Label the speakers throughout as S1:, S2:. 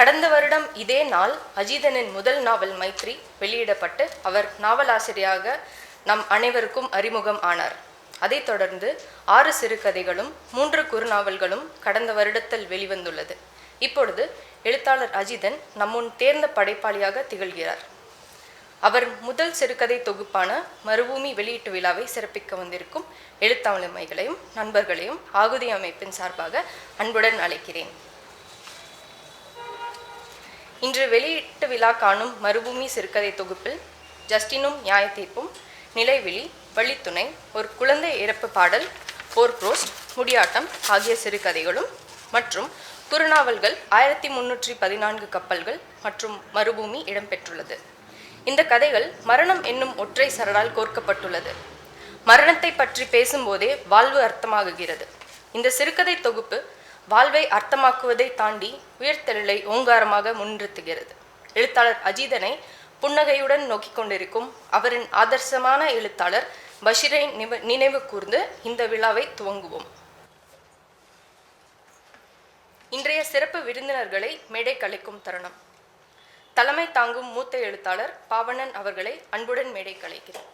S1: கடந்த வருடம் இதே நாள் அஜீதனின் முதல் நாவல் மைத்ரி வெளியிடப்பட்டு அவர் நாவலாசிரியராக நம் அனைவருக்கும் அறிமுகம் ஆனார். அதைத் தொடர்ந்து 6 சிறுகதைகளும் 3 குறுநாவல்களும் கடந்த வருடத்தில் வெளிவந்துள்ளது. இப்பொழுது எழுத்தாளர் அஜீதன் நம்முன் தேர்ந்த படைப்பாளியாக திகழ்கிறார். அவர் முதல் சிறுகதை தொகுப்பான மறுபூமி வெளியீட்டு விழாவை சிறப்பிக்க வந்திருக்கும் எழுத்தாளமைகளையும் நண்பர்களையும் ஆகுதி அமைப்பின் சார்பாக அன்புடன் அழைக்கிறேன். இன்று வெளியீட்டு விழா காணும் மறுபூமி சிறுகதை தொகுப்பில் ஜஸ்டினும் நியாயத்தீர்ப்பும், நிலைவிழி, வழித்துணை, ஒரு குழந்தை இறப்பு பாடல், போர்க்ரோஸ்ட், முடியாட்டம் ஆகிய சிறுகதைகளும் மற்றும் குறுநாவல்கள் 1314 கப்பல்கள் மற்றும் மறுபூமி இடம்பெற்றுள்ளது. இந்த கதைகள் மரணம் என்னும் ஒற்றை சரடால் கோர்க்கப்பட்டுள்ளது. மரணத்தை பற்றி பேசும்போதே வாழ்வு அர்த்தமாகுகிறது. இந்த சிறுகதை தொகுப்பு வாழ்வை அர்த்தமாக்குவதை தாண்டி உயர்த்தெழலை ஓங்காரமாக முன்னிறுத்துகிறது. எழுத்தாளர் அஜீதனை புன்னகையுடன் நோக்கிக் கொண்டிருக்கும் அவரின் ஆதர்சமான எழுத்தாளர் பஷீரை நினைவு கூர்ந்து இந்த விழாவை துவங்குவோம். இன்றைய சிறப்பு விருந்தினர்களை மேடை கலைக்கும் தருணம். தலைமை தாங்கும் மூத்த எழுத்தாளர் பாவணன் அவர்களை அன்புடன் மேடை கலைக்கிறேன்.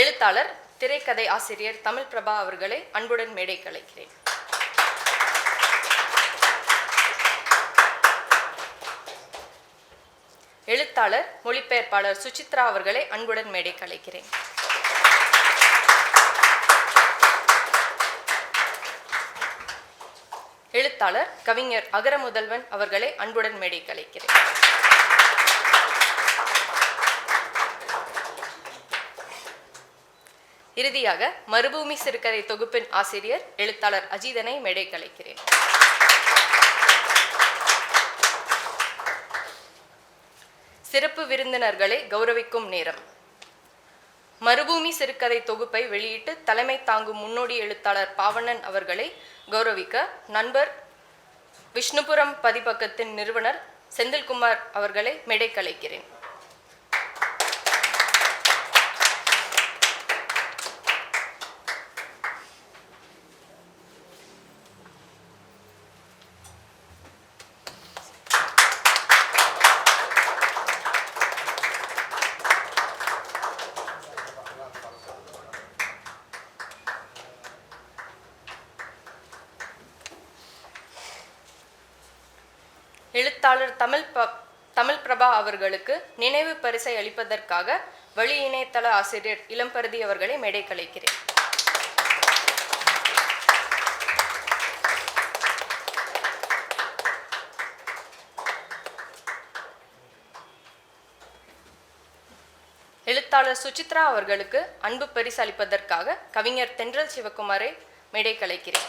S1: எழுத்தாளர், திரைக்கதை ஆசிரியர் தமிழ் பிரபா அவர்களை அன்புடன் மேடை கலைக்கிறேன். எழுத்தாளர், மொழிபெயர்ப்பாளர் சுசித்ரா அவர்களை அன்புடன் மேடை கலைக்கிறேன். எழுத்தாளர், கவிஞர் அகர முதல்வன் அவர்களை அன்புடன் மேடை கலைக்கிறேன். இறுதியாக மறுபூமி சிறுகதை தொகுப்பின் ஆசிரியர் எழுத்தாளர் அஜீதனை மேடை கலைக்கிறேன். சிறப்பு விருந்தினர்களை கௌரவிக்கும் நேரம். மறுபூமி சிறுகதை தொகுப்பை வெளியிட்டு தலைமை தாங்கும் முன்னோடி எழுத்தாளர் பாவணன் அவர்களை கௌரவிக்க நண்பர் விஷ்ணுபுரம் பதிப்பகத்தின் நிறுவனர் செந்தில்குமார் அவர்களை மேடை கலைக்கிறேன். எழுத்தாளர் தமிழ் பிரபா அவர்களுக்கு நினைவு பரிசை அளிப்பதற்காக வழி இணையதள ஆசிரியர் இளம்பருதி அவர்களை மேடை கலைக்கிறேன். எழுத்தாளர் சுசித்ரா அவர்களுக்கு அன்பு பரிசு அளிப்பதற்காக கவிஞர் தென்றல் சிவகுமாரை மேடை கலைக்கிறேன்.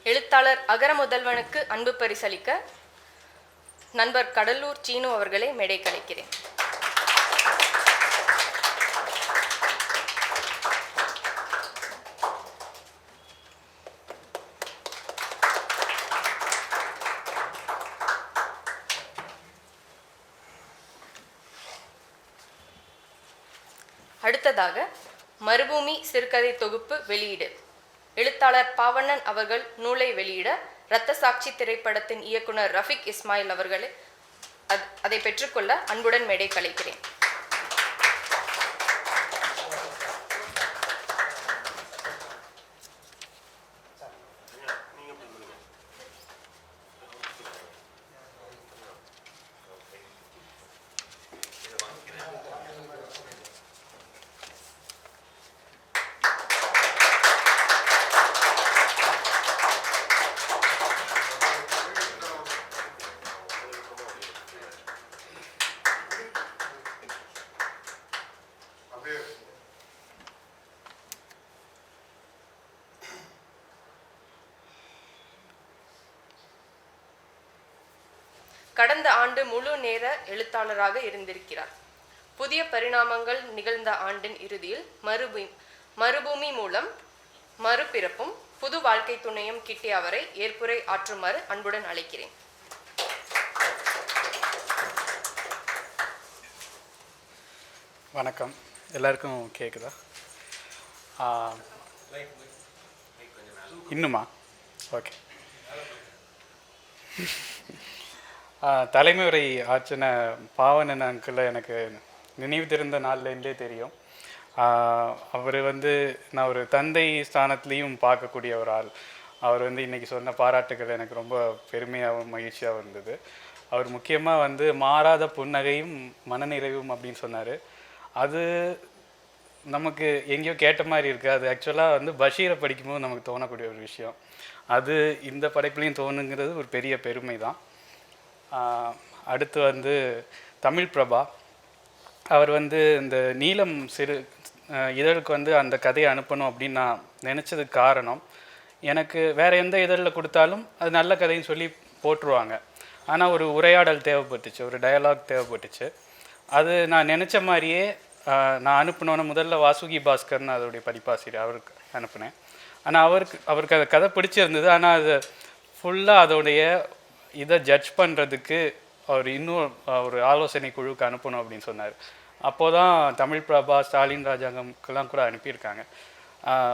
S1: எழுத்தாளர் அகர முதல்வனுக்கு அன்பு பரிசளிக்க நண்பர் கடலூர் சீனு அவர்களை மேடை கலைக்கிறேன். அடுத்ததாக மறுபூமி சிறுகதை தொகுப்பு வெளியீடு. எழுத்தாளர் பாவண்ணன் அவர்கள் நூலை வெளியிட இரத்த சாட்சி திரைப்படத்தின் இயக்குனர் ரஃபிக் இஸ்மாயில் அவர்களை அதை பெற்றுக்கொள்ள அன்புடன் மேடை கலைக்கிறேன். கடந்த ஆண்டு முழு நேர எழுத்தாளராக இருந்திருக்கிறார். புதிய பரிணாமங்கள் நிகழ்ந்த ஆண்டின் இறுதியில் மறுபூமி மூலம் மறுபிறப்பும் புது வாழ்க்கை துணையும் கிட்டிய அவரை ஏற்புரை ஆற்றுமாறு அன்புடன் அழைக்கிறேன்.
S2: வணக்கம். எல்லாருக்கும் கேட்குதா? இன்னுமா? ஓகே. தலைமை உரை ஆற்றின பாவனன் அங்கிள் எனக்கு நினைவு தெரிந்த நாள்லேருந்தே தெரியும். அவர் நான் ஒரு தந்தை ஸ்தானத்துலேயும் பார்க்கக்கூடிய ஒரு ஆள். அவர் இன்றைக்கி சொன்ன பாராட்டுகள் எனக்கு ரொம்ப பெருமையாகவும் மகிழ்ச்சியாகவும் இருந்தது. அவர் முக்கியமாக மாறாத புன்னகையும் மனநிறைவும் அப்படின்னு சொன்னார். அது நமக்கு எங்கேயோ கேட்ட மாதிரி இருக்குது. அது ஆக்சுவலாக பஷீரை படிக்கும்போது நமக்கு தோணக்கூடிய ஒரு விஷயம். அது இந்த படைப்புலையும் தோணுங்கிறது ஒரு பெரிய பெருமை தான். அடுத்து தமிழ் பிரபா அவர் இந்த நீலம் சிறு இதழுக்கு அந்த கதையை அனுப்பணும் அப்படின்னு நான் நினச்சதுக்கு காரணம், எனக்கு வேறு எந்த இதழில் கொடுத்தாலும் அது நல்ல கதைன்னு சொல்லி போட்டுருவாங்க. ஆனால் ஒரு உரையாடல் தேவைப்பட்டுச்சு, ஒரு டயலாக் தேவைப்பட்டுச்சு. அது நான் நினச்ச மாதிரியே நான் அனுப்பினோன்னே முதல்ல வாசுகி பாஸ்கர்னு அதோடைய பதிப்பாசிரியர் அவருக்கு அனுப்பினேன். ஆனால் அவருக்கு அந்த கதை பிடிச்சிருந்தது. ஆனால் அது ஃபுல்லாக அதோடைய இதை ஜட்ஜ் பண்ணுறதுக்கு அவர் இன்னும் ஒரு ஆலோசனை குழுவுக்கு அனுப்பணும் அப்படின்னு சொன்னார். அப்போது தான் தமிழ் பிரபா ஸ்டாலின் ராஜாங்கம்க்கெல்லாம் கூட அனுப்பியிருக்காங்க.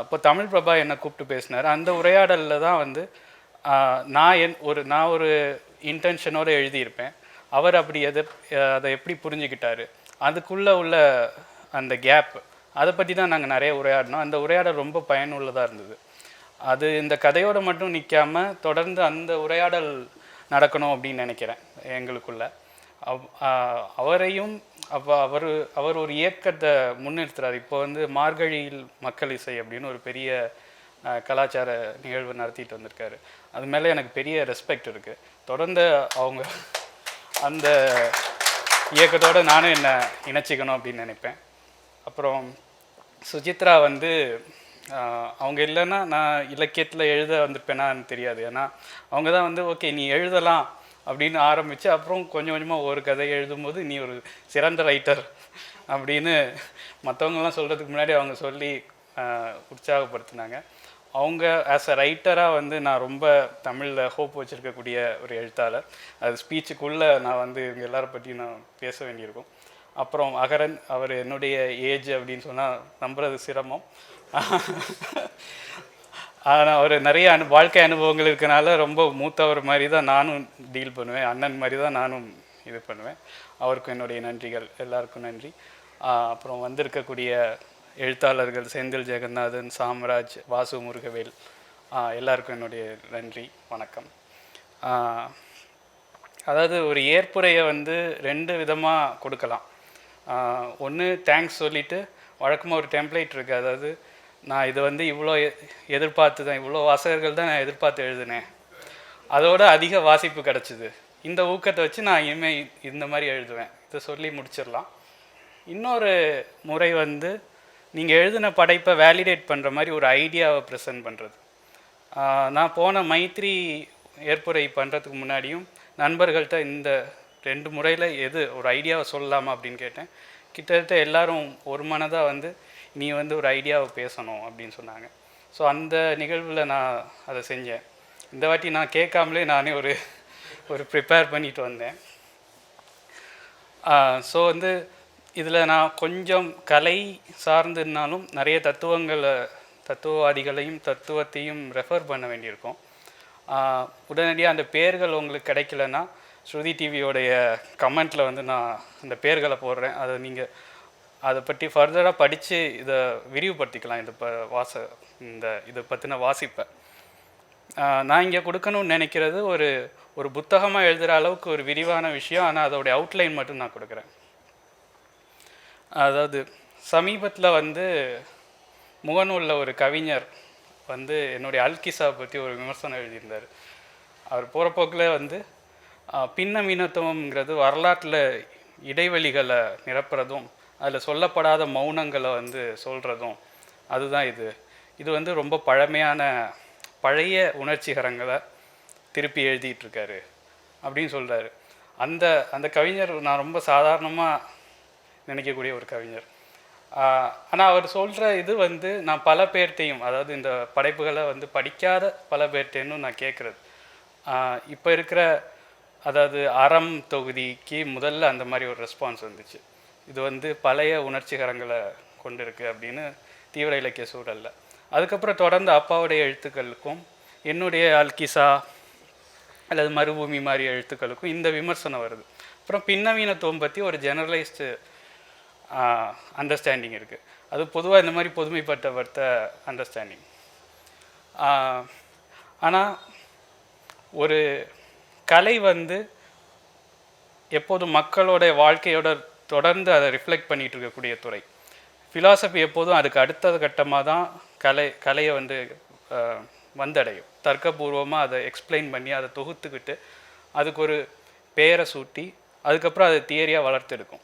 S2: இப்போ தமிழ் பிரபா என்னை கூப்பிட்டு பேசினார். அந்த உரையாடலில் தான் நான் ஒரு இன்டென்ஷனோடு எழுதியிருப்பேன். அவர் அப்படி அதை எப்படி புரிஞ்சுக்கிட்டாரு, அதுக்குள்ளே உள்ள அந்த கேப், அதை பற்றி தான் நாங்கள் நிறைய உரையாடினோம். அந்த உரையாடல் ரொம்ப பயனுள்ளதாக இருந்தது. அது இந்த கதையோடு மட்டும் நிற்காமல் தொடர்ந்து அந்த உரையாடல் நடக்கணும் அப்படின்னு நினைக்கிறேன் எங்களுக்குள்ள. அவரையும் அவர் ஒரு இயக்கத்தை முன்னிறுத்துறாரு. இப்போ மார்கழியில் மக்கள் இசை அப்படின்னு ஒரு பெரிய கலாச்சார நிகழ்வு நடத்திட்டு வந்திருக்காரு. அது மேலே எனக்கு பெரிய ரெஸ்பெக்ட் இருக்குது. தொடர்ந்து அவங்க அந்த இயக்கத்தோடு நானும் என்னை இணைச்சிக்கணும் அப்படின்னு நினைப்பேன். அப்புறம் சுஜித்ரா அவங்க இல்லைன்னா நான் இலக்கியத்தில் எழுத வந்திருப்பேனான்னு தெரியாது. ஏன்னா அவங்க தான் ஓகே நீ எழுதலாம் அப்படின்னு ஆரம்பித்து அப்புறம் கொஞ்சம் கொஞ்சமாக ஒரு கதை எழுதும்போது நீ ஒரு சிறந்த ரைட்டர் அப்படின்னு மற்றவங்கெல்லாம் சொல்கிறதுக்கு முன்னாடி அவங்க சொல்லி உற்சாகப்படுத்தினாங்க. அவங்க ஆஸ் அ ரைட்டராக நான் ரொம்ப தமிழில் ஹோப் வச்சுருக்கக்கூடிய ஒரு எழுத்தாளர். அது ஸ்பீச்சுக்குள்ளே நான் இவங்க எல்லாரை பற்றி நான் பேச வேண்டியிருக்கும். அப்புறம் அகரன், அவர் என்னுடைய ஏஜ் அப்படின்னு சொன்னால் நம்புறது சிரமம். ஆனால் அவர் நிறைய வாழ்க்கை அனுபவங்கள் இருக்கனால ரொம்ப மூத்தவர் மாதிரி தான் நானும் டீல் பண்ணுவேன், அண்ணன் மாதிரி தான் நானும் இது பண்ணுவேன். அவருக்கும் என்னுடைய நன்றிகள், எல்லாருக்கும் நன்றி. அப்புறம் வந்திருக்கக்கூடிய எழுத்தாளர்கள் செந்தில் ஜெகநாதன், சாம்ராஜ், வாசு முருகவேல், எல்லாருக்கும் என்னுடைய நன்றி, வணக்கம். அதாவது ஒரு ஏற்புரையை 2 விதமாக கொடுக்கலாம். ஒன்று தேங்க்ஸ் சொல்லிவிட்டு வழக்கமாக ஒரு டெம்ப்ளேட் இருக்குது. அதாவது நான் இது இவ்வளோ எதிர்பார்த்து தான், இவ்வளோ வாசகர்கள் தான் நான் எதிர்பார்த்து எழுதினேன், அதோட அதிக வாசிப்பு கிடச்சிது, இந்த ஊக்கத்தை வச்சு நான் இனிமேல் இந்த மாதிரி எழுதுவேன், இதை சொல்லி முடிச்சிடலாம். இன்னொரு முறை நீங்கள் எழுதின படைப்பை வேலிடேட் பண்ணுற மாதிரி ஒரு ஐடியாவை ப்ரெசென்ட் பண்ணுறது. நான் போன மைத்ரி ஏற்புரை பண்ணுறதுக்கு முன்னாடியும் நண்பர்கள்ட்ட இந்த 2 முறையில் எது ஒரு ஐடியாவை சொல்லலாமா அப்படின்னு கேட்டேன். கிட்டத்தட்ட எல்லாரும் ஒரு மனதாக நீ ஒரு ஐடியாவை பேசணும் அப்படின்னு சொன்னாங்க. ஸோ அந்த நிகழ்வில் நான் அதை செஞ்சேன். இந்த வாட்டி நான் கேட்காமலே நானே ஒரு ப்ரிப்பேர் பண்ணிட்டு வந்தேன். ஸோ இதில் நான் கொஞ்சம் கலை சார்ந்திருந்தாலும் நிறைய தத்துவவாதிகளையும் தத்துவத்தையும் ரெஃபர் பண்ண வேண்டியிருக்கும். உடனடியாக அந்த பேர்கள் உங்களுக்கு கிடைக்கலன்னா ஸ்ருதி டிவியோடைய கமெண்ட்டில் நான் அந்த பேர்களை போடுறேன். அதை நீங்கள் அதை பற்றி ஃபர்தராக படித்து இதை விரிவுபடுத்திக்கலாம். இதை பற்றின வாசிப்பை நான் இங்கே கொடுக்கணும்னு நினைக்கிறது ஒரு புத்தகமாக எழுதுகிற அளவுக்கு ஒரு விரிவான விஷயம். ஆனால் அதோடைய அவுட்லைன் மட்டும் நான் கொடுக்குறேன். அதாவது சமீபத்தில் முகநூலில் ஒரு கவிஞர் என்னுடைய அல்கிசாவை பற்றி ஒரு விமர்சனம் எழுதியிருந்தார். அவர் போகிற போக்கில் பின்னமீனத்துவங்கிறது வரலாற்றில் இடைவெளிகளை நிரப்புறதும் அதில் சொல்லப்படாத மௌனங்களை சொல்கிறதும் அதுதான் இது ரொம்ப பழைய உணர்ச்சிகரங்களை திருப்பி எழுதிட்டுருக்காரு அப்படின்னு சொல்கிறாரு. அந்த கவிஞர் நான் ரொம்ப சாதாரணமாக நினைக்கக்கூடிய ஒரு கவிஞர். ஆனால் அவர் சொல்கிற இது வந்து நான் பல பேர்த்தையும், அதாவது இந்த படைப்புகளை வந்து படிக்காத பல பேர்த்தையும் நான் கேட்குறது. இப்போ இருக்கிற அதாவது அறம் தொகுதிக்கு முதல்ல அந்த மாதிரி ஒரு ரெஸ்பான்ஸ் வந்துச்சு. இது வந்து பழைய உணர்ச்சிகரங்களை கொண்டு இருக்குது அப்படின்னு தீவிர இலக்கிய சூழலில். அதுக்கப்புறம் தொடர்ந்து அப்பாவுடைய எழுத்துக்களுக்கும் என்னுடைய அல்கிசா அல்லது மறுபூமி மாதிரி எழுத்துக்களுக்கும் இந்த விமர்சனம் வருது. அப்புறம் பின்னவீனத்துவம் பற்றி ஒரு ஜெனரலைஸ்டு அண்டர்ஸ்டாண்டிங் இருக்குது. அது பொதுவாக இந்த மாதிரி பொதுமைப்பட்ட அண்டர்ஸ்டாண்டிங். ஆனால் ஒரு கலை வந்து எப்போதும் மக்களோட வாழ்க்கையோட தொடர்ந்து அதை ரிஃப்ளெக்ட் பண்ணிகிட்டு இருக்கக்கூடிய துறை. ஃபிலாசபி எப்போதும் அதுக்கு அடுத்த கட்டமாக தான் கலையை வந்து வந்தடையும். தர்க்கபூர்வமாக அதை எக்ஸ்பிளைன் பண்ணி அதை தொகுத்துக்கிட்டு அதுக்கு ஒரு பெயரை சூட்டி அதுக்கப்புறம் அதை தியரியாக வளர்த்தெடுக்கும்.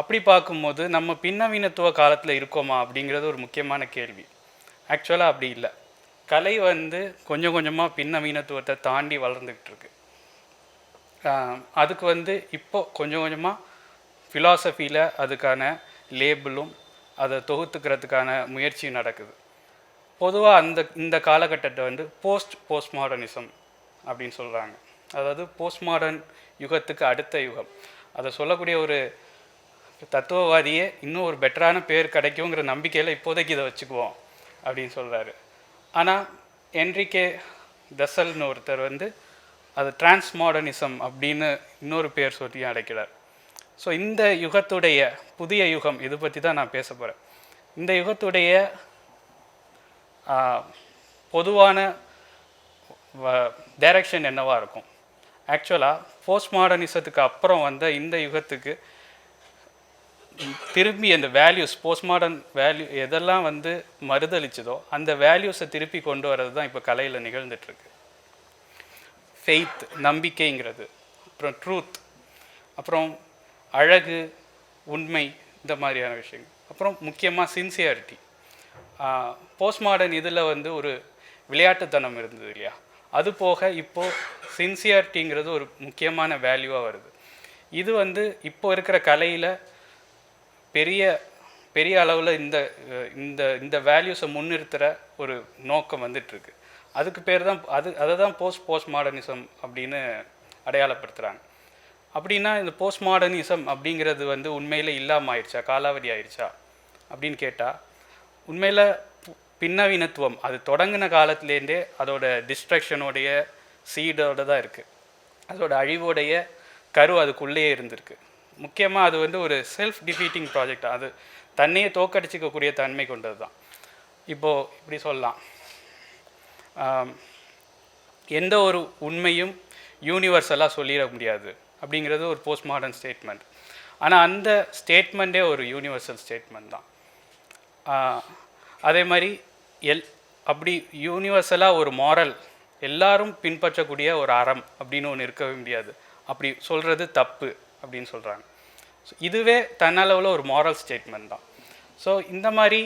S2: அப்படி பார்க்கும்போது நம்ம பின்னவீனத்துவ காலத்தில் இருக்கோமா அப்படிங்கிறது ஒரு முக்கியமான கேள்வி. ஆக்சுவலாக அப்படி இல்லை. கலை வந்து கொஞ்சம் கொஞ்சமாக பின்னவீனத்துவத்தை தாண்டி வளர்ந்துக்கிட்டு இருக்கு. அதுக்கு வந்து இப்போது கொஞ்சம் கொஞ்சமாக ஃபிலாசபியில் அதுக்கான லேபிளும் அதை தொகுத்துக்கிறதுக்கான முயற்சியும் நடக்குது. பொதுவாக இந்த காலகட்டத்தை வந்து போஸ்ட் மாடர்னிசம் அப்படின்னு சொல்கிறாங்க. அதாவது போஸ்ட் மாடர்ன் யுகத்துக்கு அடுத்த யுகம். அதை சொல்லக்கூடிய ஒரு தத்துவவாதியே இன்னும் ஒரு பெட்டரான பேர் கிடைக்குங்கிற நம்பிக்கையில் இப்போதைக்கு இதை வச்சுக்குவோம் அப்படின்னு சொல்கிறாரு. ஆனால் என்ரிகே தசல்னு ஒருத்தர் வந்து அது டிரான்ஸ்மாடர்னிசம் அப்படின்னு இன்னொரு பேர் சொல்லி அழைக்கிறார். ஸோ இந்த யுகத்துடைய புதிய யுகம் இது பற்றி தான் நான் பேச போகிறேன். இந்த யுகத்துடைய பொதுவான டைரக்ஷன் என்னவாக இருக்கும்? ஆக்சுவலாக போஸ்ட் மாடர்னிசத்துக்கு அப்புறம் வந்த இந்த யுகத்துக்கு திரும்பி அந்த வேல்யூஸ், போஸ்ட் மாடர்ன் வேல்யூ எதெல்லாம் வந்து மறுதளிச்சதோ அந்த வேல்யூஸை திருப்பி கொண்டு வர்றது தான் இப்போ கலையில் நிகழ்ந்துட்டுருக்கு. ஃபெய்த், நம்பிக்கைங்கிறது, அப்புறம் ட்ரூத், அப்புறம் அழகு, உண்மை, இந்த மாதிரியான விஷயங்கள். அப்புறம் முக்கியமாக சின்சியாரிட்டி. போஸ்ட் மாடர்ன் இதில் வந்து ஒரு விளையாட்டுத்தனம் இருந்தது இல்லையா? அது போக இப்போது சின்சியாரிட்டிங்கிறது ஒரு முக்கியமான வேல்யூவாக வருது. இது வந்து இப்போ இருக்கிற கலையில் பெரிய பெரிய அளவில் இந்த இந்த இந்த வேல்யூஸை முன்னிறுத்துகிற ஒரு நோக்கம் வந்துட்டுருக்கு. அதுக்கு பேர் தான் அதை தான் போஸ்ட் மாடர்னிசம் அப்படின்னு அடையாளப்படுத்துகிறாங்க. அப்படின்னா இந்த போஸ்ட் மாடர்னிசம் அப்படிங்கிறது வந்து உண்மையில் இல்லாமல் ஆயிடுச்சா, காலாவதி ஆயிடுச்சா அப்படின்னு கேட்டால், உண்மையில் பின்னவீனத்துவம் அது தொடங்கின காலத்துலேருந்தே அதோட டிஸ்ட்ரக்ஷனோடைய சீடோடு தான் இருக்குது. அதோட அழிவோடைய கரு அதுக்குள்ளேயே இருந்திருக்கு. முக்கியமாக அது வந்து ஒரு செல்ஃப் டிஃபீட்டிங் ப்ராஜெக்ட். அது தன்னையே தோக்கடிச்சிக்கக்கூடிய தன்மை கொண்டது தான். இப்போது இப்படி சொல்லலாம், எந்த ஒரு உண்மையும் யூனிவர்சலாக சொல்லிட முடியாது அப்படிங்கிறது ஒரு போஸ்ட் மாடர்ன் ஸ்டேட்மெண்ட். ஆனால் அந்த ஸ்டேட்மெண்ட்டே ஒரு யூனிவர்சல் ஸ்டேட்மெண்ட் தான். அதே மாதிரி அப்படி யூனிவர்சலாக ஒரு மாரல், எல்லாரும் பின்பற்றக்கூடிய ஒரு அறம் அப்படின்னு ஒன்று இருக்கவே முடியாது. அப்படி சொல்கிறது தப்பு அப்படின்னு சொல்கிறாங்க. ஸோ இதுவே தன்னளவில் ஒரு மாரல் ஸ்டேட்மெண்ட் தான். ஸோ இந்த மாதிரி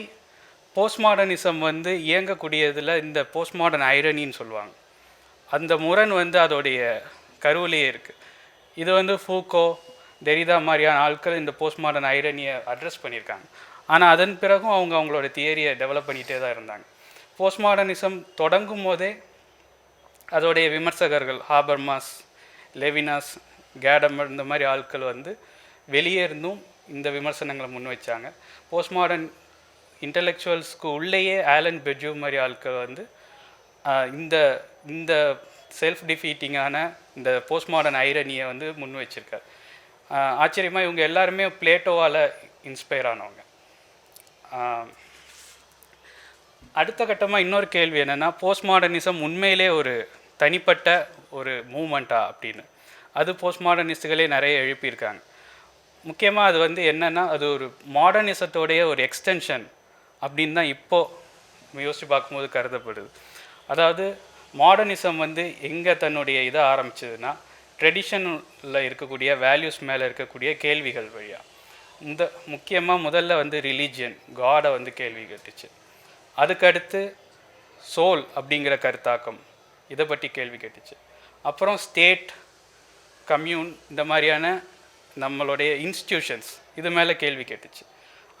S2: போஸ்ட் மாடர்னிசம் வந்து இயங்கக்கூடியதில் இந்த போஸ்ட் மாடர்ன் ஐரனின்னு சொல்லுவாங்க. அந்த முரண் வந்து அதோடைய கருவிலேயே இருக்குது. இது வந்து ஃபூக்கோ, டெரிடா மாதிரியான ஆட்கள் இந்த போஸ்ட் மாடர்ன் ஐரனியை அட்ரஸ் பண்ணியிருக்காங்க. ஆனால் அதன் பிறகும் அவங்களோட தியரியை டெவலப் பண்ணிகிட்டே தான் இருந்தாங்க. போஸ்ட் மாடர்னிசம் தொடங்கும் போதே அதோடைய விமர்சகர்கள் ஹாபர்மாஸ், லெவினாஸ், கேடமர் இந்த மாதிரி ஆட்கள் வந்து வெளியே இருந்தும் இந்த விமர்சனங்களை முன் வச்சாங்க. போஸ்ட் மாடர்ன் இன்டலெக்சுவல்ஸ்க்கு உள்ளேயே ஆலன் பெட்ஜூ மாதிரி ஆட்கள் வந்து இந்த இந்த செல்ஃப் டிஃபீட்டிங்கான இந்த போஸ்ட் மாடர்ன் ஐரனியை வந்து முன் வச்சிருக்கார். ஆச்சரியமாக இவங்க எல்லாருமே பிளேட்டோவால் இன்ஸ்பயர் ஆனவங்க. அடுத்த கட்டமாக இன்னொரு கேள்வி என்னென்னா, போஸ்ட் மாடர்னிசம் உண்மையிலே ஒரு தனிப்பட்ட ஒரு மூமெண்ட்டா அப்படின்னு. அது போஸ்ட் மாடர்னிஸ்டுகளே நிறைய எழுப்பியிருக்காங்க. முக்கியமாக அது வந்து என்னென்னா, அது ஒரு மாடர்னிசத்தோடைய ஒரு எக்ஸ்டென்ஷன் அப்படின்னு தான் இப்போது யோசித்து பார்க்கும்போது கருதப்படுது. அதாவது மாடர்னிசம் வந்து எங்கே தன்னுடைய இதை ஆரம்பிச்சதுன்னா, ட்ரெடிஷனில் இருக்கக்கூடிய வேல்யூஸ் மேலே இருக்கக்கூடிய கேள்விகள் வழியாக. இந்த முக்கியமாக முதல்ல வந்து ரிலீஜியன், காடை வந்து கேள்வி கேட்டுச்சு. அதுக்கடுத்து சோல் அப்படிங்கிற கருத்தாக்கம், இதை பற்றி கேள்வி கேட்டுச்சு. அப்புறம் ஸ்டேட், கம்யூன், இந்த மாதிரியான நம்மளுடைய இன்ஸ்டிடியூஷன்ஸ் இது மேலே கேள்வி கேட்டுச்சு.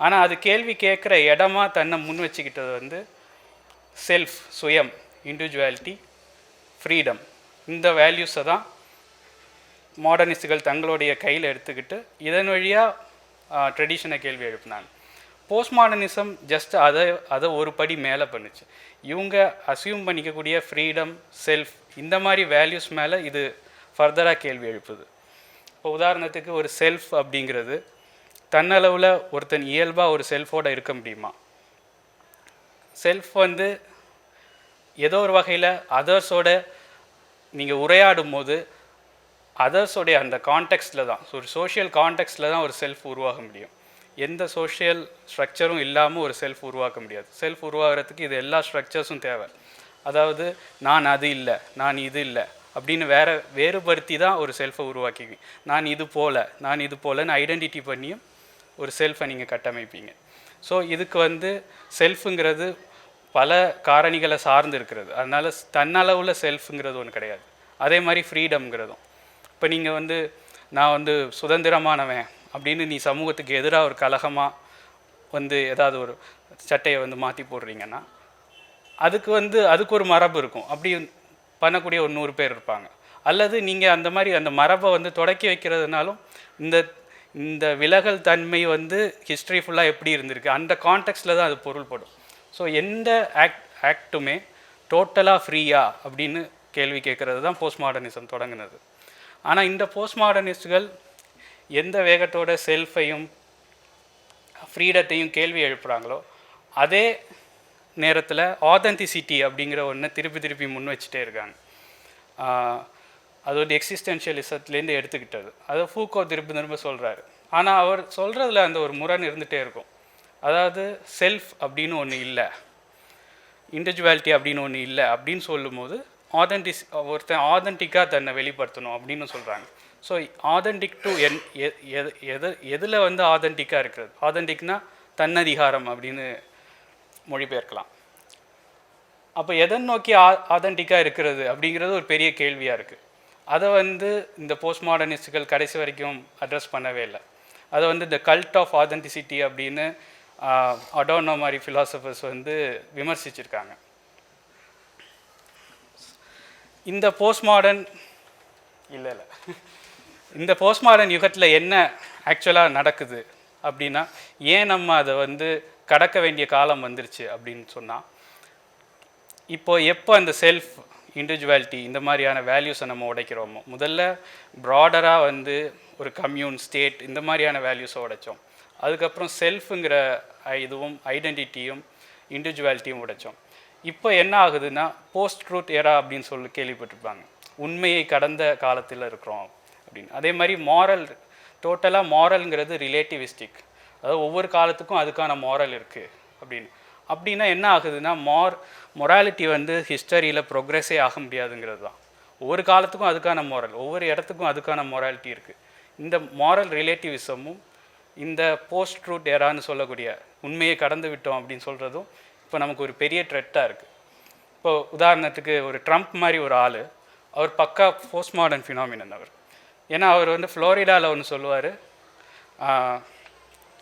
S2: ஆனால் அது கேள்வி கேட்குற இடமா தன்னை முன் வச்சுக்கிட்டது வந்து செல்ஃப், சுயம், இண்டிவிஜுவாலிட்டி, ஃப்ரீடம், இந்த வேல்யூஸை தான் மாடர்னிஸ்டுகள் தங்களுடைய கையில் எடுத்துக்கிட்டு இதன் வழியாக ட்ரெடிஷனை கேள்வி எழுப்பினாங்க. போஸ்ட் மாடர்னிசம் ஜஸ்ட் அதை ஒரு படி மேலே பண்ணுச்சு. இவங்க அசியூம் பண்ணிக்கக்கூடிய ஃப்ரீடம், செல்ஃப், இந்த மாதிரி வேல்யூஸ் மேலே இது ஃபர்தராக கேள்வி எழுப்புது. இப்போ உதாரணத்துக்கு ஒரு செல்ஃப் அப்படிங்கிறது தன்னளவில் ஒருத்தன் இயல்பாக ஒரு செல்ஃபோடு இருக்க முடியுமா? செல்ஃப் வந்து ஏதோ ஒரு வகையில் அதர்ஸோட நீங்கள் உரையாடும் போது அதர்ஸோடைய அந்த கான்டெக்ஸ்டில் தான், ஒரு சோஷியல் கான்டெக்ஸ்டில் தான் ஒரு செல்ஃப் உருவாக முடியும். எந்த சோஷியல் ஸ்ட்ரக்சரும் இல்லாமல் ஒரு செல்ஃப் உருவாக்க முடியாது. செல்ஃப் உருவாகிறதுக்கு இது எல்லா ஸ்ட்ரக்சர்ஸும் தேவை. அதாவது நான் அது இல்லை, நான் இது இல்லை அப்படின்னு வேறுபடுத்தி தான் ஒரு செல்ஃபை உருவாக்கிக்குவீங்க. நான் இது போலன்னு ஐடென்டிட்டி பண்ணியும் ஒரு செல்ஃபை நீங்கள் கட்டமைப்பீங்க. ஸோ இதுக்கு வந்து செல்ஃபுங்கிறது பல காரணிகளை சார்ந்து இருக்கிறது. அதனால் தன்னளவில் செல்ஃபுங்கிறது ஒன்று கிடையாது. அதே மாதிரி ஃப்ரீடம்ங்கிறதும். இப்போ நீங்கள் வந்து நான் வந்து சுதந்திரமானவன் அப்படின்னு நீ சமூகத்துக்கு எதிராக ஒரு கலகமாக வந்து ஏதாவது ஒரு சட்டையை வந்து மாற்றி போடுறீங்கன்னா அதுக்கு ஒரு மரபு இருக்கும். அப்படி பண்ணக்கூடிய ஒரு 100 பேர் இருப்பாங்க. அல்லது நீங்கள் அந்த மாதிரி அந்த மரபை வந்து தொடக்கி வைக்கிறதுனாலும் இந்த விலகல் தன்மை வந்து ஹிஸ்ட்ரி ஃபுல்லாக எப்படி இருந்திருக்கு அந்த கான்டெக்ஸ்டில் தான் அது பொருள்படும். ஸோ எந்த ஆக்டுமே டோட்டலாக ஃப்ரீயா அப்படின்னு கேள்வி கேட்குறது தான் போஸ்ட் மாடர்னிசம் தொடங்குனது. ஆனால் இந்த போஸ்ட் மாடர்னிஸ்டுகள் எந்த வேகத்தோட செல்ஃபையும் ஃப்ரீடத்தையும் கேள்வி எழுப்புகிறாங்களோ அதே நேரத்தில் ஆதென்டிசிட்டி அப்படிங்கிற ஒன்று திருப்பி முன் வச்சுட்டே இருக்காங்க. அது ஒரு எக்ஸிஸ்டென்ஷியலிசத்துலேருந்து எடுத்துக்கிட்டது. அதை ஃபூக்கோ திரும்ப சொல்கிறாரு. ஆனால் அவர் சொல்கிறதுல அந்த ஒரு முரண் இருந்துகிட்டே இருக்கும். அதாவது செல்ஃப் அப்படின்னு ஒன்று இல்லை, இண்டிவிஜுவாலிட்டி அப்படின்னு ஒன்று இல்லை அப்படின்னு சொல்லும்போது ஒருத்தன் ஆதென்டிக்காக தன்னை வெளிப்படுத்தணும் அப்படின்னு சொல்கிறாங்க. ஸோ ஆதென்டிக் டு எதில் வந்து ஆதென்டிக்காக இருக்கிறது? ஆதென்டிக்னா தன்னதிகாரம் அப்படின்னு மொழிபெயர்க்கலாம். அப்போ எதை நோக்கி ஆதென்டிக்காக இருக்கிறது அப்படிங்கிறது ஒரு பெரிய கேள்வியாக இருக்குது. அதை வந்து இந்த போஸ்ட் மாடர்னிஸ்டுகள் கடைசி வரைக்கும் அட்ரஸ் பண்ணவே இல்லை. அதை வந்து த கல்ட் ஆஃப் ஆதென்டிசிட்டி அப்படின்னு அடோனோ மாதிரி ஃபிலாசபர்ஸ் வந்து விமர்சிச்சிருக்காங்க. இந்த போஸ்ட் மாடர்ன் யுகத்தில் என்ன ஆக்சுவலாக நடக்குது அப்படின்னா, ஏன் நம்ம அதை வந்து கடக்க வேண்டிய காலம் வந்துருச்சு அப்படின்னு சொன்னால், எப்போ அந்த செல்ஃப், இண்டிவிஜுவாலிட்டி இந்த மாதிரியான வேல்யூஸை நம்ம உடைக்கிறோமோ, முதல்ல ப்ராடராக வந்து ஒரு கம்யூன், ஸ்டேட் இந்த மாதிரியான வேல்யூஸை உடைச்சோம். அதுக்கப்புறம் செல்ஃபுங்கிற இதுவும் ஐடென்டிட்டியும் இண்டிவிஜுவாலிட்டியும் உடைச்சோம். இப்போ என்ன ஆகுதுன்னா போஸ்ட் ட்ரூத் எரா அப்படின்னு கேள்விப்பட்டிருப்பாங்க. உண்மையை கடந்த காலத்தில் இருக்கிறோம் அப்படின்னு. அதே மாதிரி டோட்டலாக மாரல்ங்கிறது ரிலேட்டிவிஸ்டிக். அதாவது ஒவ்வொரு காலத்துக்கும் அதுக்கான மாரல் இருக்குது அப்படின்னா என்ன ஆகுதுன்னா மொராலிட்டி வந்து ஹிஸ்டரியில் ப்ரோக்ரெஸே ஆக முடியாதுங்கிறது தான். ஒவ்வொரு காலத்துக்கும் அதுக்கான மாரல், ஒவ்வொரு இடத்துக்கும் அதுக்கான மொராலிட்டி இருக்குது. இந்த மாரல் ரிலேட்டிவிசமும் இந்த போஸ்ட் ட்ரூத் எரான்னு சொல்லக்கூடிய உண்மையை கடந்து விட்டோம் அப்படின்னு சொல்கிறதும் இப்போ நமக்கு ஒரு பெரிய த்ரெட்டாக இருக்குது. இப்போது உதாரணத்துக்கு ஒரு ட்ரம்ப் மாதிரி ஒரு ஆள், அவர் பக்கா போஸ்ட் மாடர்ன் ஃபினாமினன் அவர். ஏன்னா அவர் வந்து ஃப்ளோரிடாவில் ஒன்று சொல்லுவார்,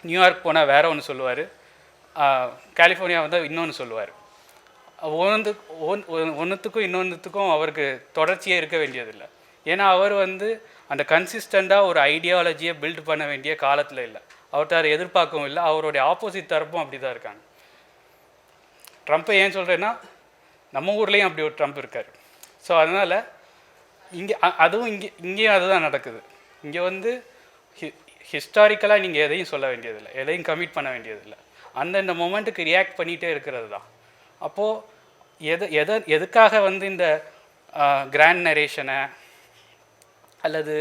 S2: நியூயார்க் போனால் வேறு ஒன்று சொல்லுவார், கலிஃபோர்னியா வந்தால் இன்னொன்று சொல்லுவார். ஒன்றுத்துக்கும் இன்னொன்றுத்துக்கும் அவருக்கு தொடர்ச்சியே இருக்க வேண்டியதில்லை. ஏன்னா அவர் வந்து அந்த கன்சிஸ்டண்ட்டாக ஒரு ஐடியாலஜியை பில்ட் பண்ண வேண்டிய காலத்தில் இல்லை. அவர்கிட்ட எதிர்பார்க்கவும் இல்லை. அவருடைய ஆப்போசிட் தரப்பும் அப்படி தான் இருக்காங்க. ட்ரம்ப்பை ஏன் சொல்கிறேன்னா, நம்ம ஊர்லேயும் அப்படி ஒரு ட்ரம்ப் இருக்கார். ஸோ அதனால் இங்கேயும் அதுதான் நடக்குது. இங்கே வந்து ஹிஸ்டாரிக்கலாக நீங்கள் எதையும் சொல்ல வேண்டியதில்லை, எதையும் கமிட் பண்ண வேண்டியதில்லை. அந்தந்த மொமெண்ட்டுக்கு ரியாக்ட் பண்ணிகிட்டே இருக்கிறது தான். அப்போது எதுக்காக வந்து இந்த கிராண்ட் நரேஷனை அல்லது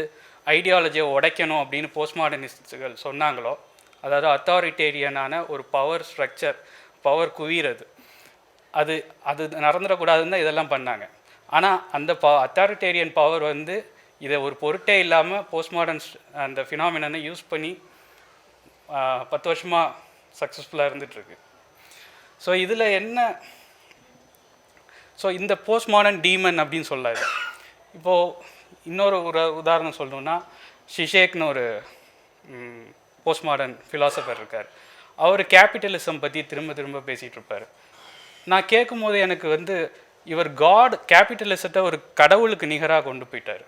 S2: ஐடியாலஜியை உடைக்கணும் அப்படின்னு போஸ்ட் மாடர்னிஸ்டுகள் சொன்னாங்களோ, அதாவது அத்தாரிட்டேரியனான ஒரு பவர் ஸ்ட்ரக்சர், பவர் குவிகிறது, அது நடந்துடக்கூடாதுன்னு தான் இதெல்லாம் பண்ணாங்க. ஆனால் அந்த அத்தாரிட்டேரியன் பவர் வந்து இதை ஒரு பொருட்டே இல்லாமல் போஸ்ட் மாடர்ன் அந்த ஃபினாமினனை யூஸ் பண்ணி 10 வருஷமாக சக்ஸஸ்ஃபுல்லாக இருந்துகிட்ருக்கு. ஸோ இதில் இந்த போஸ்ட் மாடர்ன் டீமன் அப்படின்னு சொல்லாது. இப்போது இன்னொரு உதாரணம் சொல்லணுன்னா, ஷிஷேக்னு ஒரு போஸ்ட் மாடர்ன் ஃபிலாசபர் இருக்கார். அவர் கேபிட்டலிசம் பற்றி திரும்ப திரும்ப பேசிகிட்டு இருப்பார். நான் கேட்கும் போது எனக்கு வந்து இவர் கேபிட்டலிசத்தை ஒரு கடவுளுக்கு நிகராக கொண்டு போயிட்டார்.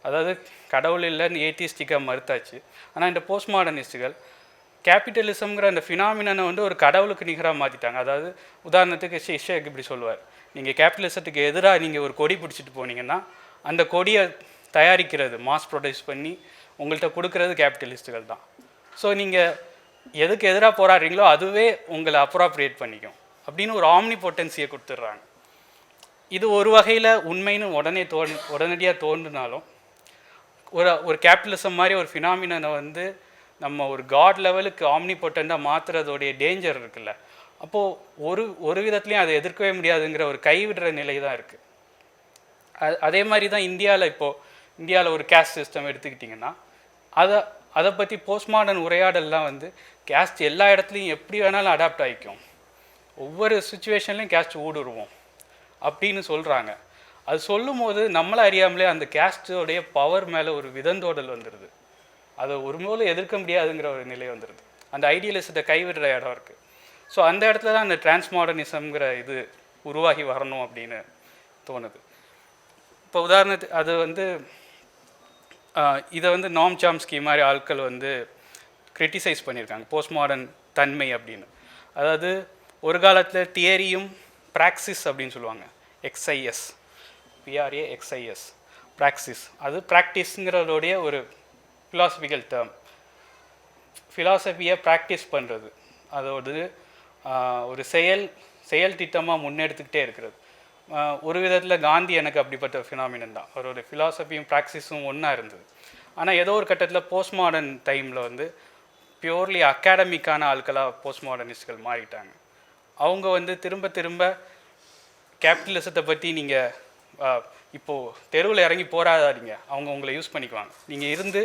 S2: அதாவது கடவுள் இல்லைன்னு ஏத்திஸ்டிக்காக மறுத்தாச்சு. ஆனால் இந்த போஸ்ட் மாடர்னிஸ்டுகள் கேபிட்டலிசம்ங்கிற அந்த ஃபினாமினனை வந்து ஒரு கடவுளுக்கு நிகராக மாற்றிட்டாங்க. அதாவது உதாரணத்துக்கு ஷேக் இப்படி சொல்லுவார், நீங்கள் கேபிட்டலிசத்துக்கு எதிராக நீங்கள் ஒரு கொடி பிடிச்சிட்டு போனீங்கன்னா அந்த கொடியை தயாரிக்கிறது மாஸ் ப்ரொடியூஸ் பண்ணி உங்கள்கிட்ட கொடுக்கறது கேபிட்டலிஸ்ட்டுகள் தான். ஸோ நீங்கள் எதுக்கு எதிராக போராடுறீங்களோ அதுவே உங்களை அப்ராப்ரியேட் பண்ணிக்கும் அப்படின்னு ஒரு ஆம்னி பொட்டன்சியை கொடுத்துட்றாங்க. இது ஒரு வகையில் உண்மைன்னு உடனடியாக தோன்றினாலும் ஒரு கேபிட்டலிசம் மாதிரி ஒரு ஃபினாமினனை வந்து நம்ம ஒரு காட் லெவலுக்கு ஆம்னி பொட்டண்டாக மாற்றுறதோடைய டேஞ்சர் இருக்குல்ல, அப்போது ஒரு விதத்துலேயும் அதை எதிர்க்கவே முடியாதுங்கிற ஒரு கைவிடுற நிலை தான் இருக்குது. அதே மாதிரி தான் இந்தியாவில் ஒரு கேஸ்ட் சிஸ்டம் எடுத்துக்கிட்டிங்கன்னா அதை பற்றி போஸ்ட் மாடர்ன் உரையாடல்லாம் வந்து கேஸ்ட் எல்லா இடத்துலையும் எப்படி வேணாலும் அடாப்ட் ஆகிக்கும், ஒவ்வொரு சுச்சுவேஷன்லையும் கேஸ்ட் ஊடுருவோம் அப்படின்னு சொல்கிறாங்க. அது சொல்லும் போது நம்மளை அறியாமலே அந்த கேஸ்டோடைய பவர் மேலே ஒரு விதந்தோடல் வந்துடுது. அதை ஒரு மூலம் எதிர்க்க முடியாதுங்கிற ஒரு நிலை வந்துடுது. அந்த ஐடியலிசத்தை கைவிடுற இடம் இருக்குது. ஸோ அந்த இடத்துல தான் அந்த டிரான்ஸ்மாடர்னிசம்ங்கிற இது உருவாகி வரணும் அப்படின்னு தோணுது. இப்போ உதாரணத்துக்கு அது வந்து இதை வந்து நோம் சாம்ஸ்கி மாதிரி ஆட்கள் வந்து கிரிட்டிசைஸ் பண்ணியிருக்காங்க போஸ்ட் மாடர்ன் தன்மை அப்படின்னு. அதாவது ஒரு காலத்தில் தியரியும் ப்ராக்சிஸ் அப்படின்னு சொல்லுவாங்க, XIS PRAXIS ப்ராக்சிஸ், அது ப்ராக்டிஸுங்கிறதோடைய ஒரு ஃபிலாசபிக்கல் டேர்ம். ஃபிலாசபியை ப்ராக்டிஸ் பண்ணுறது, அதோடு ஒரு செயல் திட்டமாக முன்னெடுத்துக்கிட்டே இருக்கிறது. ஒரு விதத்தில் காந்தி எனக்கு அப்படிப்பட்ட ஃபினாமினன் தான். அவரோட ஃபிலாசபியும் ப்ராக்டிஸும் ஒன்றா இருந்தது. ஆனால் ஏதோ ஒரு கட்டத்தில் போஸ்ட் மாடர்ன் டைமில் வந்து பியூர்லி அகாடமிக்கான ஆட்களாக போஸ்ட் மாடர்னிஸ்ட்கள் மாறிட்டாங்க. அவங்க வந்து திரும்ப கேபிட்டலிசத்தை பற்றி நீங்கள் இப்போது தெருவில் இறங்கி போராடாதீங்க, அவங்க உங்களை யூஸ் பண்ணிக்குவாங்க, நீங்கள் இருந்து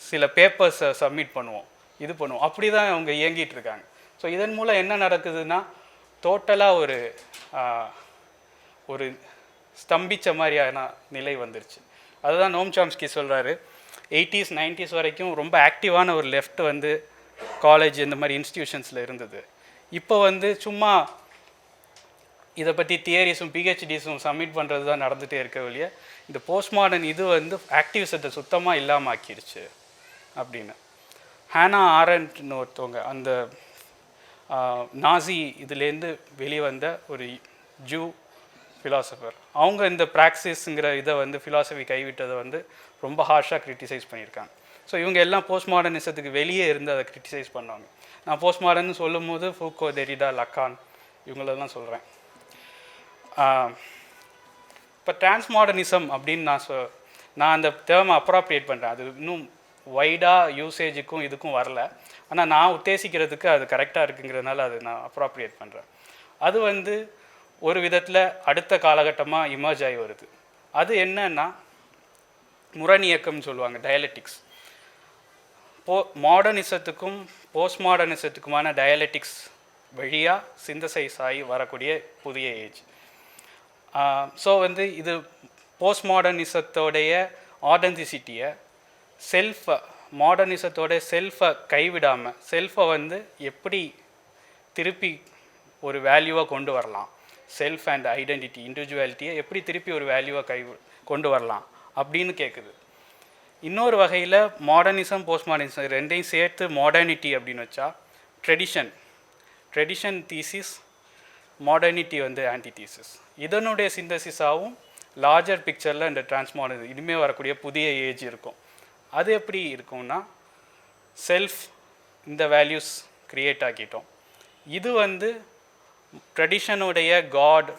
S2: சில பேப்பர்ஸை சப்மிட் பண்ணுவோம், இது பண்ணுவோம், அப்படி தான் அவங்க இயங்கிட்டு இருக்காங்க. ஸோ இதன் மூலம் என்ன நடக்குதுன்னா டோட்டலாக ஒரு ஸ்தம்பிச்ச மாதிரியான நிலை வந்துருச்சு. அதுதான் நோம் சாம்ஸ்கி சொல்கிறாரு, 80s 90s வரைக்கும் ரொம்ப ஆக்டிவான ஒரு லெஃப்ட் வந்து காலேஜ் இந்த மாதிரி இன்ஸ்டிடியூஷன்ஸில் இருந்தது. இப்போ வந்து சும்மா இதை பற்றி தியரிஸும் பிஹெச்டிஸும் சப்மிட் பண்ணுறது தான் நடந்துகிட்டே இருக்க வழிய இந்த போஸ்ட் மாடர்ன் இது வந்து ஆக்டிவிசத்தை சுத்தமாக இல்லாமல் ஆக்கிடுச்சு அப்படின்னு. ஹானா ஆரண்ட்னு ஒருத்தவங்க அந்த நாசி இதுலேருந்து வெளிவந்த ஒரு ஜூ ஃபிலாசபர், அவங்க இந்த ப்ராக்சிஸுங்கிற இதை வந்து ஃபிலாசபி கைவிட்டதை வந்து ரொம்ப ஹார்ஷாக கிரிட்டிசைஸ் பண்ணியிருக்காங்க. ஸோ இவங்க எல்லாம் போஸ்ட் மாடர்னிசத்துக்கு வெளியே இருந்து அதை கிரிட்டிசைஸ் பண்ணுவாங்க. நான் போஸ்ட் மாடர்ன்னு சொல்லும் போது ஃபூக்கோ, டெரிடா, லக்கான் இவங்களெல்லாம் சொல்கிறேன். இப்போ டிரான்ஸ்மாடர்னிசம் அப்படின்னு நான் அந்த டேர்மை அப்ராப்ரியேட் பண்ணுறேன். அது இன்னும் வைடாக யூசேஜுக்கும் இதுக்கும் வரல, ஆனால் நான் உத்தேசிக்கிறதுக்கு அது கரெக்டாக இருக்குங்கிறதுனால அது நான் அப்ராப்ரியேட் பண்ணுறேன். அது வந்து ஒரு விதத்தில் அடுத்த காலகட்டமாக இமர்ஜ் ஆகி வருது. அது என்னன்னா முரணியக்கம்னு சொல்லுவாங்க, டயலெட்டிக்ஸ். மாடர்னிசத்துக்கும் போஸ்ட் மாடர்னிசத்துக்குமான டயலெட்டிக்ஸ் வழியாக சிந்தசைஸ் ஆகி வரக்கூடிய புதிய ஏஜ். ஸோ வந்து இது போஸ்ட் மாடர்னிசத்தோடைய ஆதென்டிசிட்டியை மாடர்னிசத்தோட செல்ஃபை கைவிடாமல் செல்ஃபை வந்து எப்படி திருப்பி ஒரு வேல்யூவாக கொண்டு வரலாம், செல்ஃப் அண்ட் ஐடென்டிட்டி இண்டிவிஜுவாலிட்டியை எப்படி திருப்பி ஒரு வேல்யூவாக கொண்டு வரலாம் அப்படின்னு கேட்குது. இன்னொரு வகையில் மாடர்னிசம் போஸ்ட் மாடர்னிசம் ரெண்டையும் சேர்த்து மாடர்னிட்டி அப்படின்னு வச்சா ட்ரெடிஷன் தீசிஸ், மாடர்னிட்டி வந்து ஆன்டி தீசிஸ், இதனுடைய சிந்தசிஸாகவும் லார்ஜர் பிக்சரில் இந்த டிரான்ஸ்மாடர்ன் இனிமேல் வரக்கூடிய புதிய ஏஜ் இருக்கும். அது எப்படி இருக்கும்னா செல்ஃப் இந்த வேல்யூஸ் க்ரியேட் ஆக்கிட்டோம். இது வந்து ட்ரெடிஷனுடைய காட்,